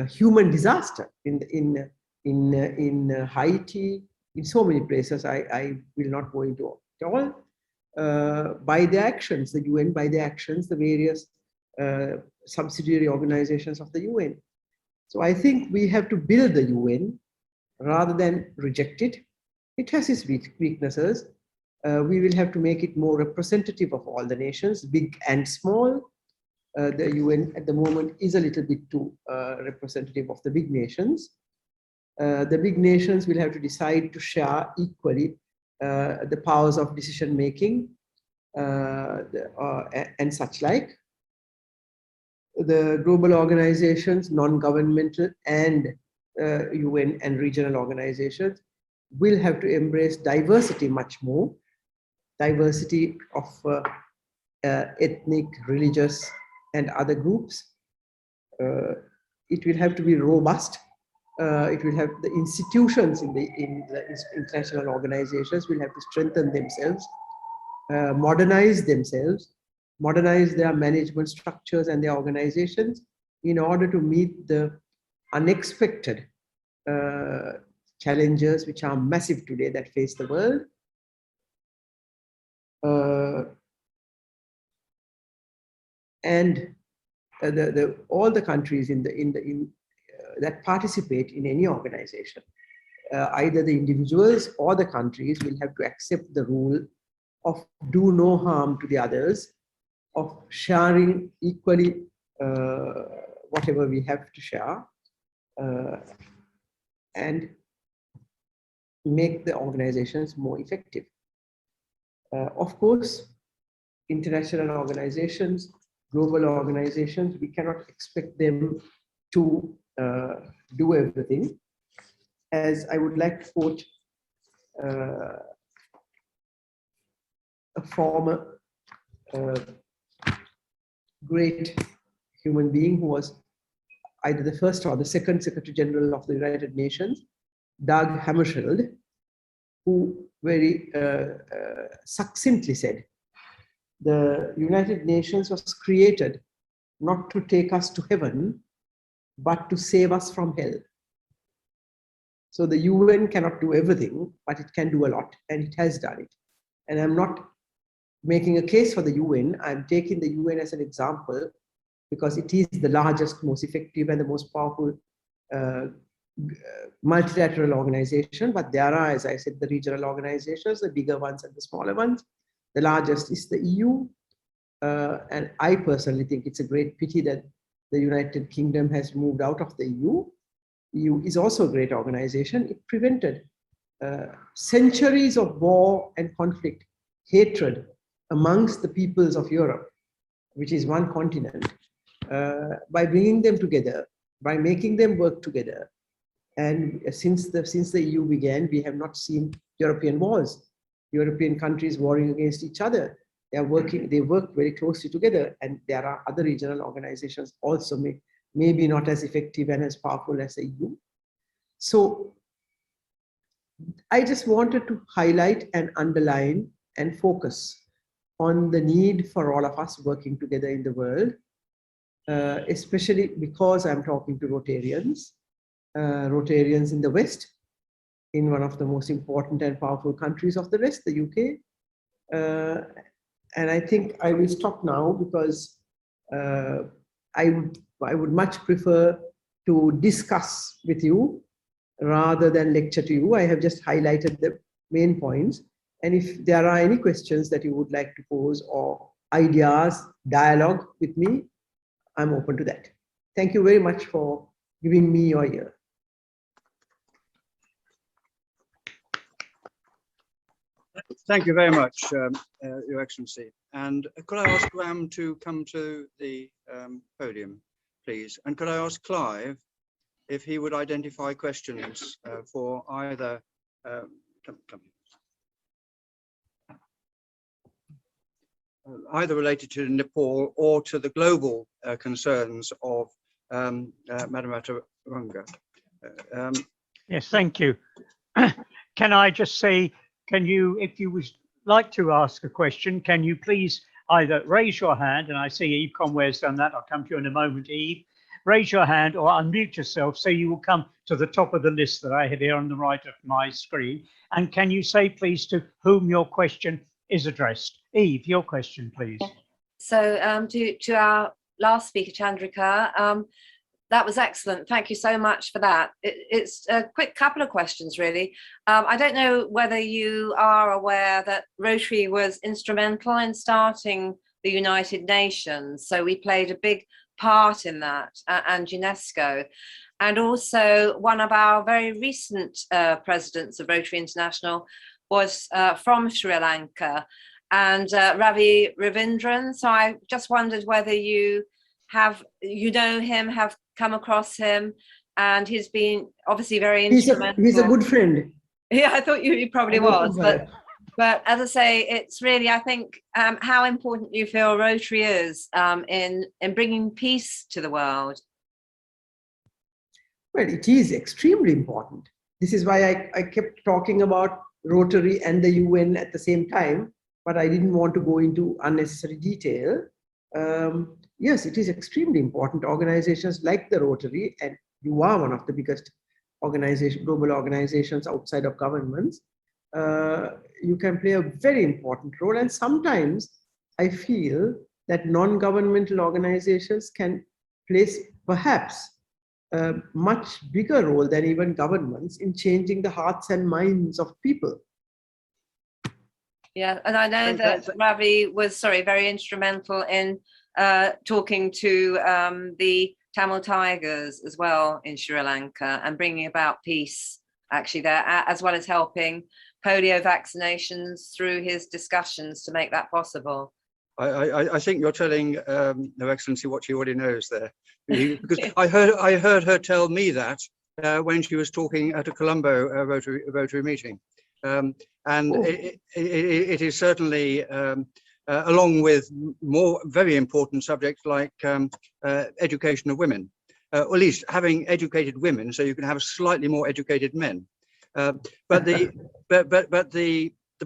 Speaker 12: human disaster in Haiti, in so many places. I will not go into it all. By their actions, the UN, by their actions, the various subsidiary organizations of the UN. So I think we have to build the UN rather than reject it. It has its weaknesses. We will have to make it more representative of all the nations, big and small. The UN at the moment is a little bit too representative of the big nations. The big nations will have to decide to share equally the powers of decision making and such like. The global organizations, non-governmental and UN and regional organizations will have to embrace diversity much more diversity of ethnic, religious, and other groups. It will have to be robust. It will have the institutions in the international organizations will have to strengthen themselves, modernize themselves, modernize their management structures and their organizations in order to meet the unexpected challenges which are massive today that face the world. And all the countries that participate in any organization, either the individuals or the countries, will have to accept the rule of do no harm to the others, of sharing equally whatever we have to share, and make the organizations more effective. Of course, international organizations, global organizations, we cannot expect them to do everything. As I would like to quote a former great human being who was either the first or the second Secretary General of the United Nations, Dag Hammarskjöld, who very succinctly said, the United Nations was created not to take us to heaven, but to save us from hell. So the UN cannot do everything, but it can do a lot, and it has done it. And I'm not making a case for the UN, I'm taking the UN as an example because it is the largest, most effective, and the most powerful multilateral organization. But there are, as I said, the regional organizations, the bigger ones and the smaller ones. The largest is the EU. And I personally think it's a great pity that the United Kingdom has moved out of the EU. EU is also a great organization. It prevented centuries of war and conflict, hatred amongst the peoples of Europe, which is one continent, by bringing them together, by making them work together. And since the EU began, we have not seen European wars, European countries warring against each other. They work very closely together, and there are other regional organizations also maybe not as effective and as powerful as the EU. So I just wanted to highlight and underline and focus on the need for all of us working together in the world, especially because I'm talking to Rotarians, Rotarians in the West, in one of the most important and powerful countries of the West, the UK. And I think I will stop now because I would much prefer to discuss with you rather than lecture to you. I have just highlighted the main points. And if there are any questions that you would like to pose or ideas, dialogue with me, I'm open to that. Thank you very much for giving me your ear.
Speaker 1: Thank you very much, Your Excellency. And could I ask Graham to come to the podium, please? And could I ask Clive if he would identify questions for either either related to Nepal or to the global concerns of Madam Atarunga.
Speaker 2: Yes, thank you. Can I just say, can you, if you would like to ask a question, can you please either raise your hand, and I see Eve Conway's done that, I'll come to you in a moment, Eve, raise your hand or unmute yourself so you will come to the top of the list that I have here on the right of my screen. And can you say please to whom your question is addressed? Eve, your question, please.
Speaker 7: So to our last speaker, Chandrika, that was excellent. Thank you so much for that. It's a quick couple of questions, really. I don't know whether you are aware that Rotary was instrumental in starting the United Nations. So we played a big part in that, and UNESCO. And also one of our very recent presidents of Rotary International was from Sri Lanka, and Ravi Ravindran. So I just wondered whether you know him, have come across him, and he's been obviously very instrumental.
Speaker 12: He's a good friend.
Speaker 7: Yeah, I thought you probably was, but But as I say, it's really, I think, how important you feel Rotary is in bringing peace to the world.
Speaker 12: Well, it is extremely important. This is why I kept talking about Rotary and the UN at the same time, but I didn't want to go into unnecessary detail. Yes, it is extremely important. Organizations like the Rotary, and you are one of the biggest global organizations outside of governments, you can play a very important role. And sometimes I feel that non-governmental organizations can place perhaps a much bigger role than even governments in changing the hearts and minds of people.
Speaker 7: Yeah, and I know that Ravi was, very instrumental in talking to the Tamil Tigers as well in Sri Lanka and bringing about peace actually there, as well as helping polio vaccinations through his discussions to make that possible.
Speaker 1: I think you're telling Her Excellency what she already knows there, because I heard her tell me that when she was talking at a Colombo Rotary meeting, and it is certainly along with more very important subjects like education of women, or at least having educated women, so you can have slightly more educated men. But the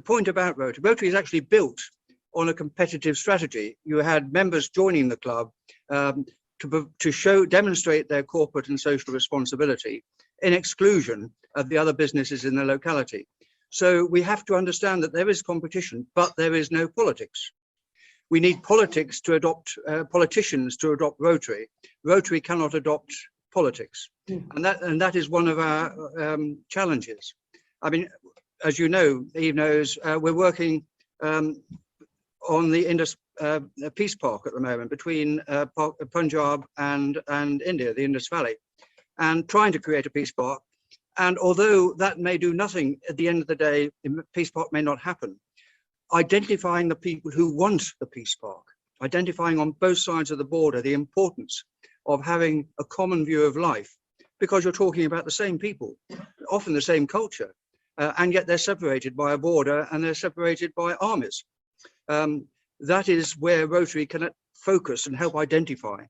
Speaker 1: point about Rotary is actually built on a competitive strategy. You had members joining the club to demonstrate their corporate and social responsibility in exclusion of the other businesses in the locality. So we have to understand that there is competition, but there is no politics. We need politics to adopt, politicians to adopt Rotary. Rotary cannot adopt politics. And that is one of our challenges. I mean, as you know, Eve knows, we're working on the Indus Peace Park at the moment between Punjab and India, the Indus Valley, and trying to create a peace park. And although that may do nothing, at the end of the day, the peace park may not happen. Identifying the people who want the peace park, identifying on both sides of the border the importance of having a common view of life, because you're talking about the same people, often the same culture, and yet they're separated by a border and they're separated by armies. That is where Rotary can focus and help identify.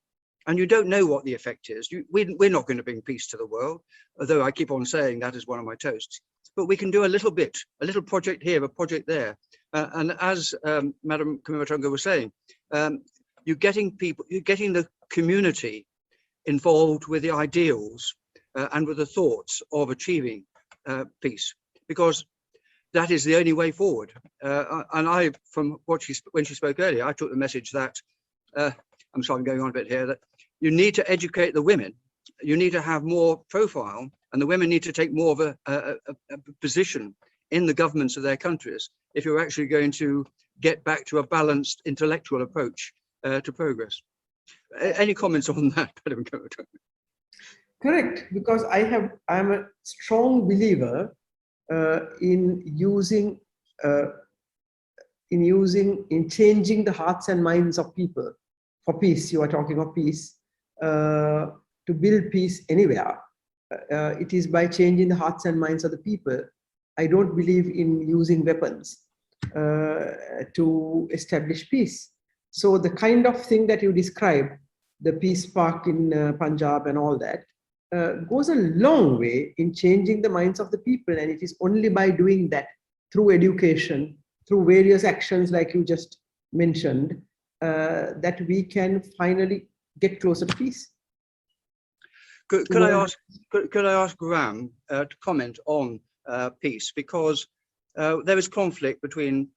Speaker 1: And you don't know what the effect is. We're not going to bring peace to the world, although I keep on saying that is one of my toasts. But we can do a little bit, a little project here, a project there. And as Madam Kumatunga was saying, you're getting the community involved with the ideals and with the thoughts of achieving peace, because that is the only way forward. And from when she spoke earlier, I took the message that, I'm sorry, I'm going on a bit here, that you need to educate the women. You need to have more profile, and the women need to take more of a position in the governments of their countries if you're actually going to get back to a balanced intellectual approach to progress. Any comments on that, Madam Kumatunga?
Speaker 12: Correct, because I'm a strong believer in changing the hearts and minds of people for peace. You are talking of peace. To build peace anywhere, it is by changing the hearts and minds of the people. I don't believe in using weapons to establish peace. So the kind of thing that you described, the peace park in Punjab and all that, goes a long way in changing the minds of the people. And it is only by doing that through education, through various actions like you just mentioned, that we can finally get closer to peace.
Speaker 1: Could I ask Ram to comment on peace, because there is conflict between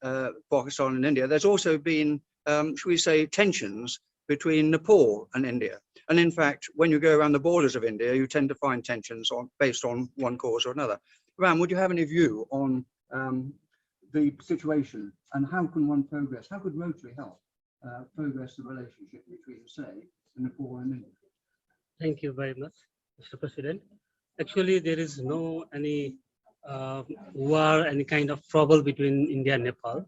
Speaker 1: Pakistan and India. There's also been, should we say, tensions between Nepal and India. And in fact, when you go around the borders of India, you tend to find tensions based on one cause or another. Ram, would you have any view on the situation, and how can one progress? How could Rotary help progress the relationship between, say, Nepal and India?
Speaker 10: Thank you very much, Mr. President. Actually, there is no any war, any kind of trouble between India and Nepal.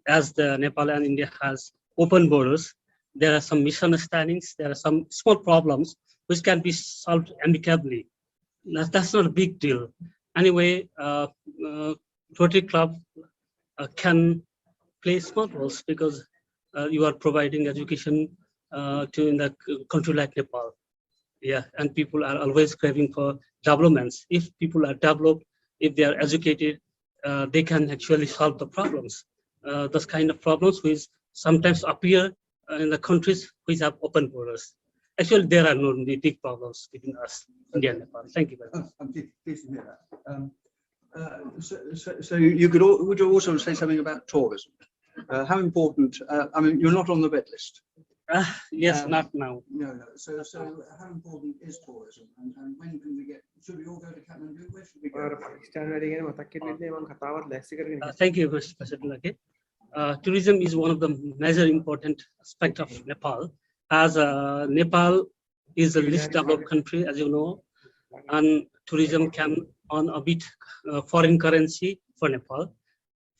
Speaker 10: As the Nepal and India has open borders, there are some misunderstandings, there are some small problems which can be solved amicably. That's not a big deal. Anyway, Rotary Club can play small roles because you are providing education to in the country like Nepal. Yeah, and people are always craving for developments. If people are developed, if they are educated, they can actually solve the problems. Those kind of problems which sometimes appear in the countries which have open borders. Actually, there are no big problems between us, India and Nepal. Thank you very much.
Speaker 1: I'm pleased to hear that. So would you also say something about tourism? How important? I mean, you're not on the wet list.
Speaker 10: Yes, not now.
Speaker 1: No. So how important is tourism, and when can we get? Should we all go to Kathmandu? Where should we go?
Speaker 10: Thank you, Mr. President. Tourism is one of the major important aspects of Nepal, as Nepal is a least developed country, as you know, and tourism can earn a bit foreign currency for Nepal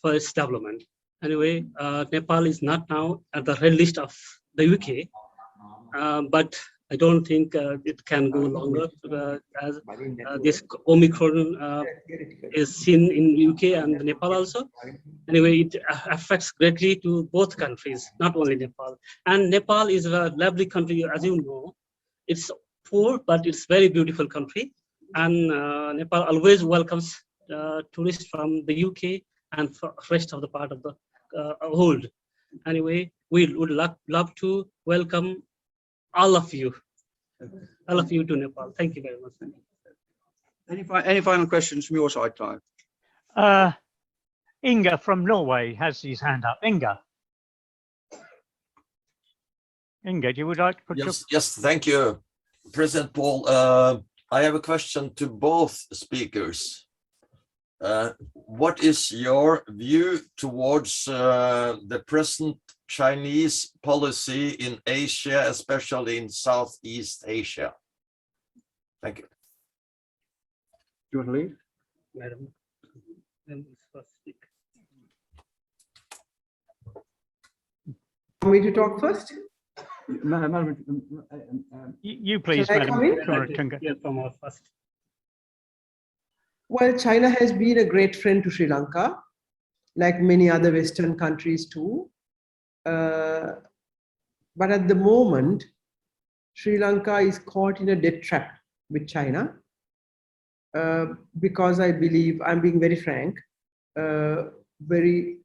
Speaker 10: for its development. Anyway, Nepal is not now at the red list of the UK, but I don't think it can go longer as this Omicron is seen in UK and Nepal also. Anyway, it affects greatly to both countries, not only Nepal. And Nepal is a lovely country, as you know. It's poor, but it's very beautiful country. And Nepal always welcomes tourists from the UK and rest of the part of the world. Anyway, we would love to welcome all of you to Nepal. Thank you very much.
Speaker 1: Any final questions from your side, Clive?
Speaker 2: Inga from Norway has his hand up. Inga, you would like to put
Speaker 13: Yes, thank you, President Paul. I have a question to both speakers. What is your view towards the present Chinese policy in Asia, especially in Southeast Asia? Thank you.
Speaker 1: Do you want to lead?
Speaker 10: Madam, first speak.
Speaker 12: Want me to talk first?
Speaker 2: You please,
Speaker 12: Shall I
Speaker 2: Madam.
Speaker 12: come in?
Speaker 10: Yeah, from our first.
Speaker 12: Well, China has been a great friend to Sri Lanka, like many other Western countries too. But at the moment, Sri Lanka is caught in a debt trap with China because I believe, I'm being very frank, very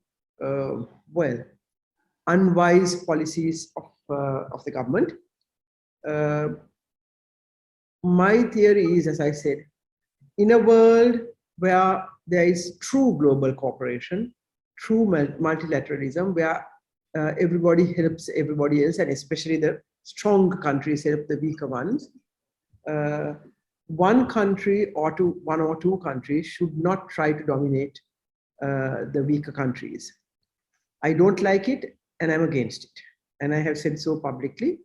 Speaker 12: unwise policies of the government. My theory is, as I said, in a world where there is true global cooperation, true multilateralism, where everybody helps everybody else, and especially the strong countries help the weaker ones, one country or one or two countries should not try to dominate the weaker countries. I don't like it, and I'm against it, and I have said so publicly.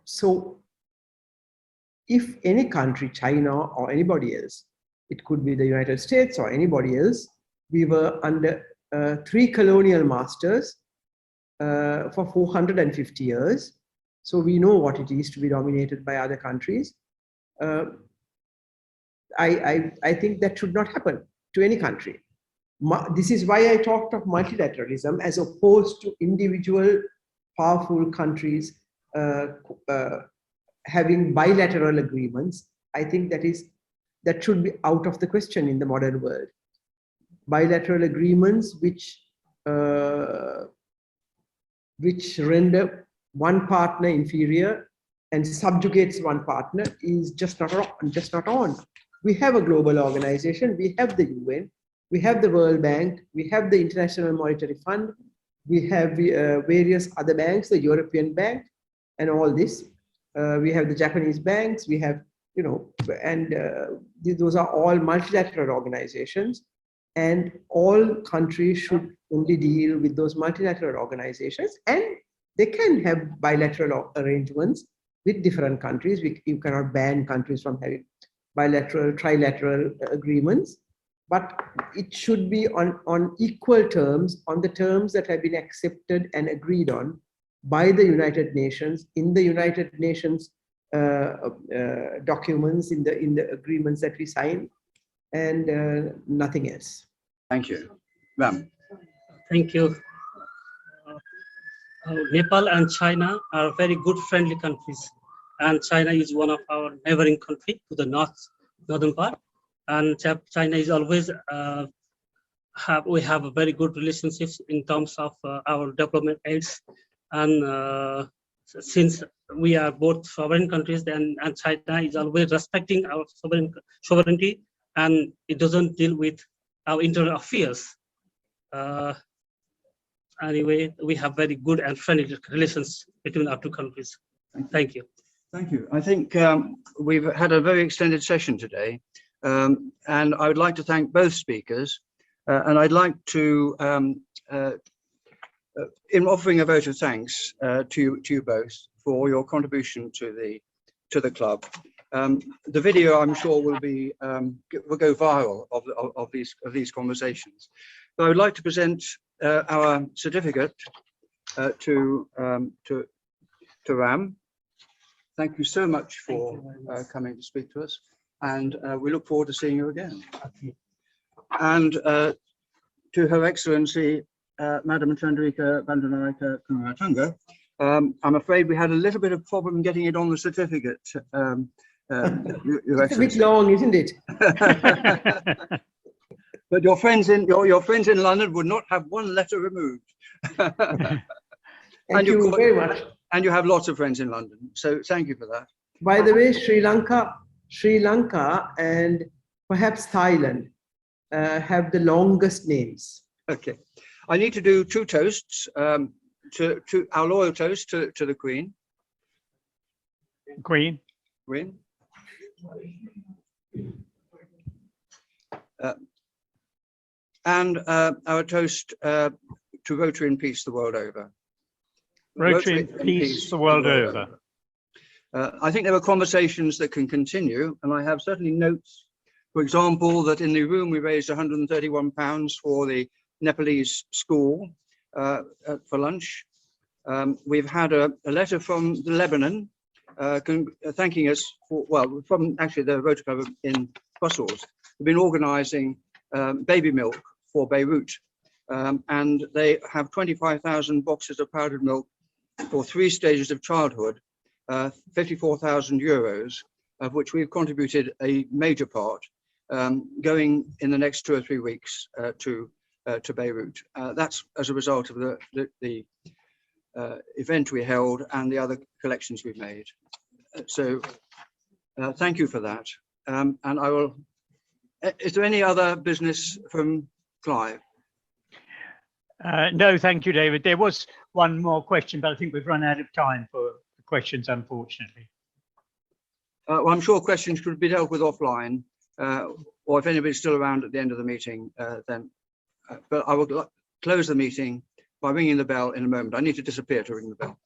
Speaker 12: So if any country, China or anybody else, it could be the United States or anybody else, we were under 3 colonial masters for 450 years. So we know what it is to be dominated by other countries. I think that should not happen to any country. This is why I talked of multilateralism as opposed to individual powerful countries having bilateral agreements. I think that should be out of the question in the modern world. Bilateral agreements which render one partner inferior and subjugates one partner is just not on. We have a global organization, we have the UN, we have the World Bank, we have the International Monetary Fund, we have various other banks, the European Bank, and all this. We have the Japanese banks, we have, and those are all multilateral organizations, and all countries should only deal with those multilateral organizations, and they can have bilateral arrangements with different countries. You cannot ban countries from having bilateral, trilateral agreements, but it should be on equal terms, on the terms that have been accepted and agreed on by the United Nations, in the United Nations documents, in the agreements that we sign, and nothing else.
Speaker 1: Thank you. Ram.
Speaker 10: Thank you. Nepal and China are very good friendly countries, and China is one of our neighboring country to the northern part, and China is always we have a very good relationships in terms of our development aids, and since we are both sovereign countries, and China is always respecting our sovereignty, and it doesn't deal with our internal affairs. Anyway, we have very good and friendly relations between our two countries. Thank you.
Speaker 1: Thank you. I think we've had a very extended session today, and I would like to thank both speakers, and I'd like to, in offering a vote of thanks to you both for your contribution to the club. The video, I'm sure, will go viral of these conversations. But I would like to present our certificate to Ram. Thank you so much for coming to speak to us, and we look forward to seeing you again. And to Her Excellency, Madam Chandrika Bandanarike Kumaratunga, I'm afraid we had a little bit of problem getting it on the certificate.
Speaker 12: It's a bit long, isn't it?
Speaker 1: But your friends in London would not have one letter removed.
Speaker 12: Thank you very much.
Speaker 1: And you have lots of friends in London, so thank you for that.
Speaker 12: By the way, Sri Lanka and perhaps Thailand have the longest names.
Speaker 1: Okay, I need to do two toasts. To our loyal toast to the Queen.
Speaker 2: Queen.
Speaker 1: And our toast to Rotary in peace the world over.
Speaker 2: Rotary in peace the world over.
Speaker 1: I think there are conversations that can continue, and I have certainly notes, for example, that in the room we raised £131 for the Nepalese school for lunch. We've had a letter from Lebanon thanking us for, well, from actually the Rotary Club in Brussels. We've been organising baby milk for Beirut, and they have 25,000 boxes of powdered milk for 3 stages of childhood, 54,000 euros, of which we've contributed a major part, going in the next 2 or 3 weeks to Beirut. That's as a result of the event we held and the other collections we've made. So thank you for that. And I will, is there any other business from Clive?
Speaker 2: No, thank you, David. There was one more question, but I think we've run out of time for questions, unfortunately.
Speaker 1: Well, I'm sure questions could be dealt with offline, or if anybody's still around at the end of the meeting, then. But I will close the meeting by ringing the bell in a moment. I need to disappear to ring the bell.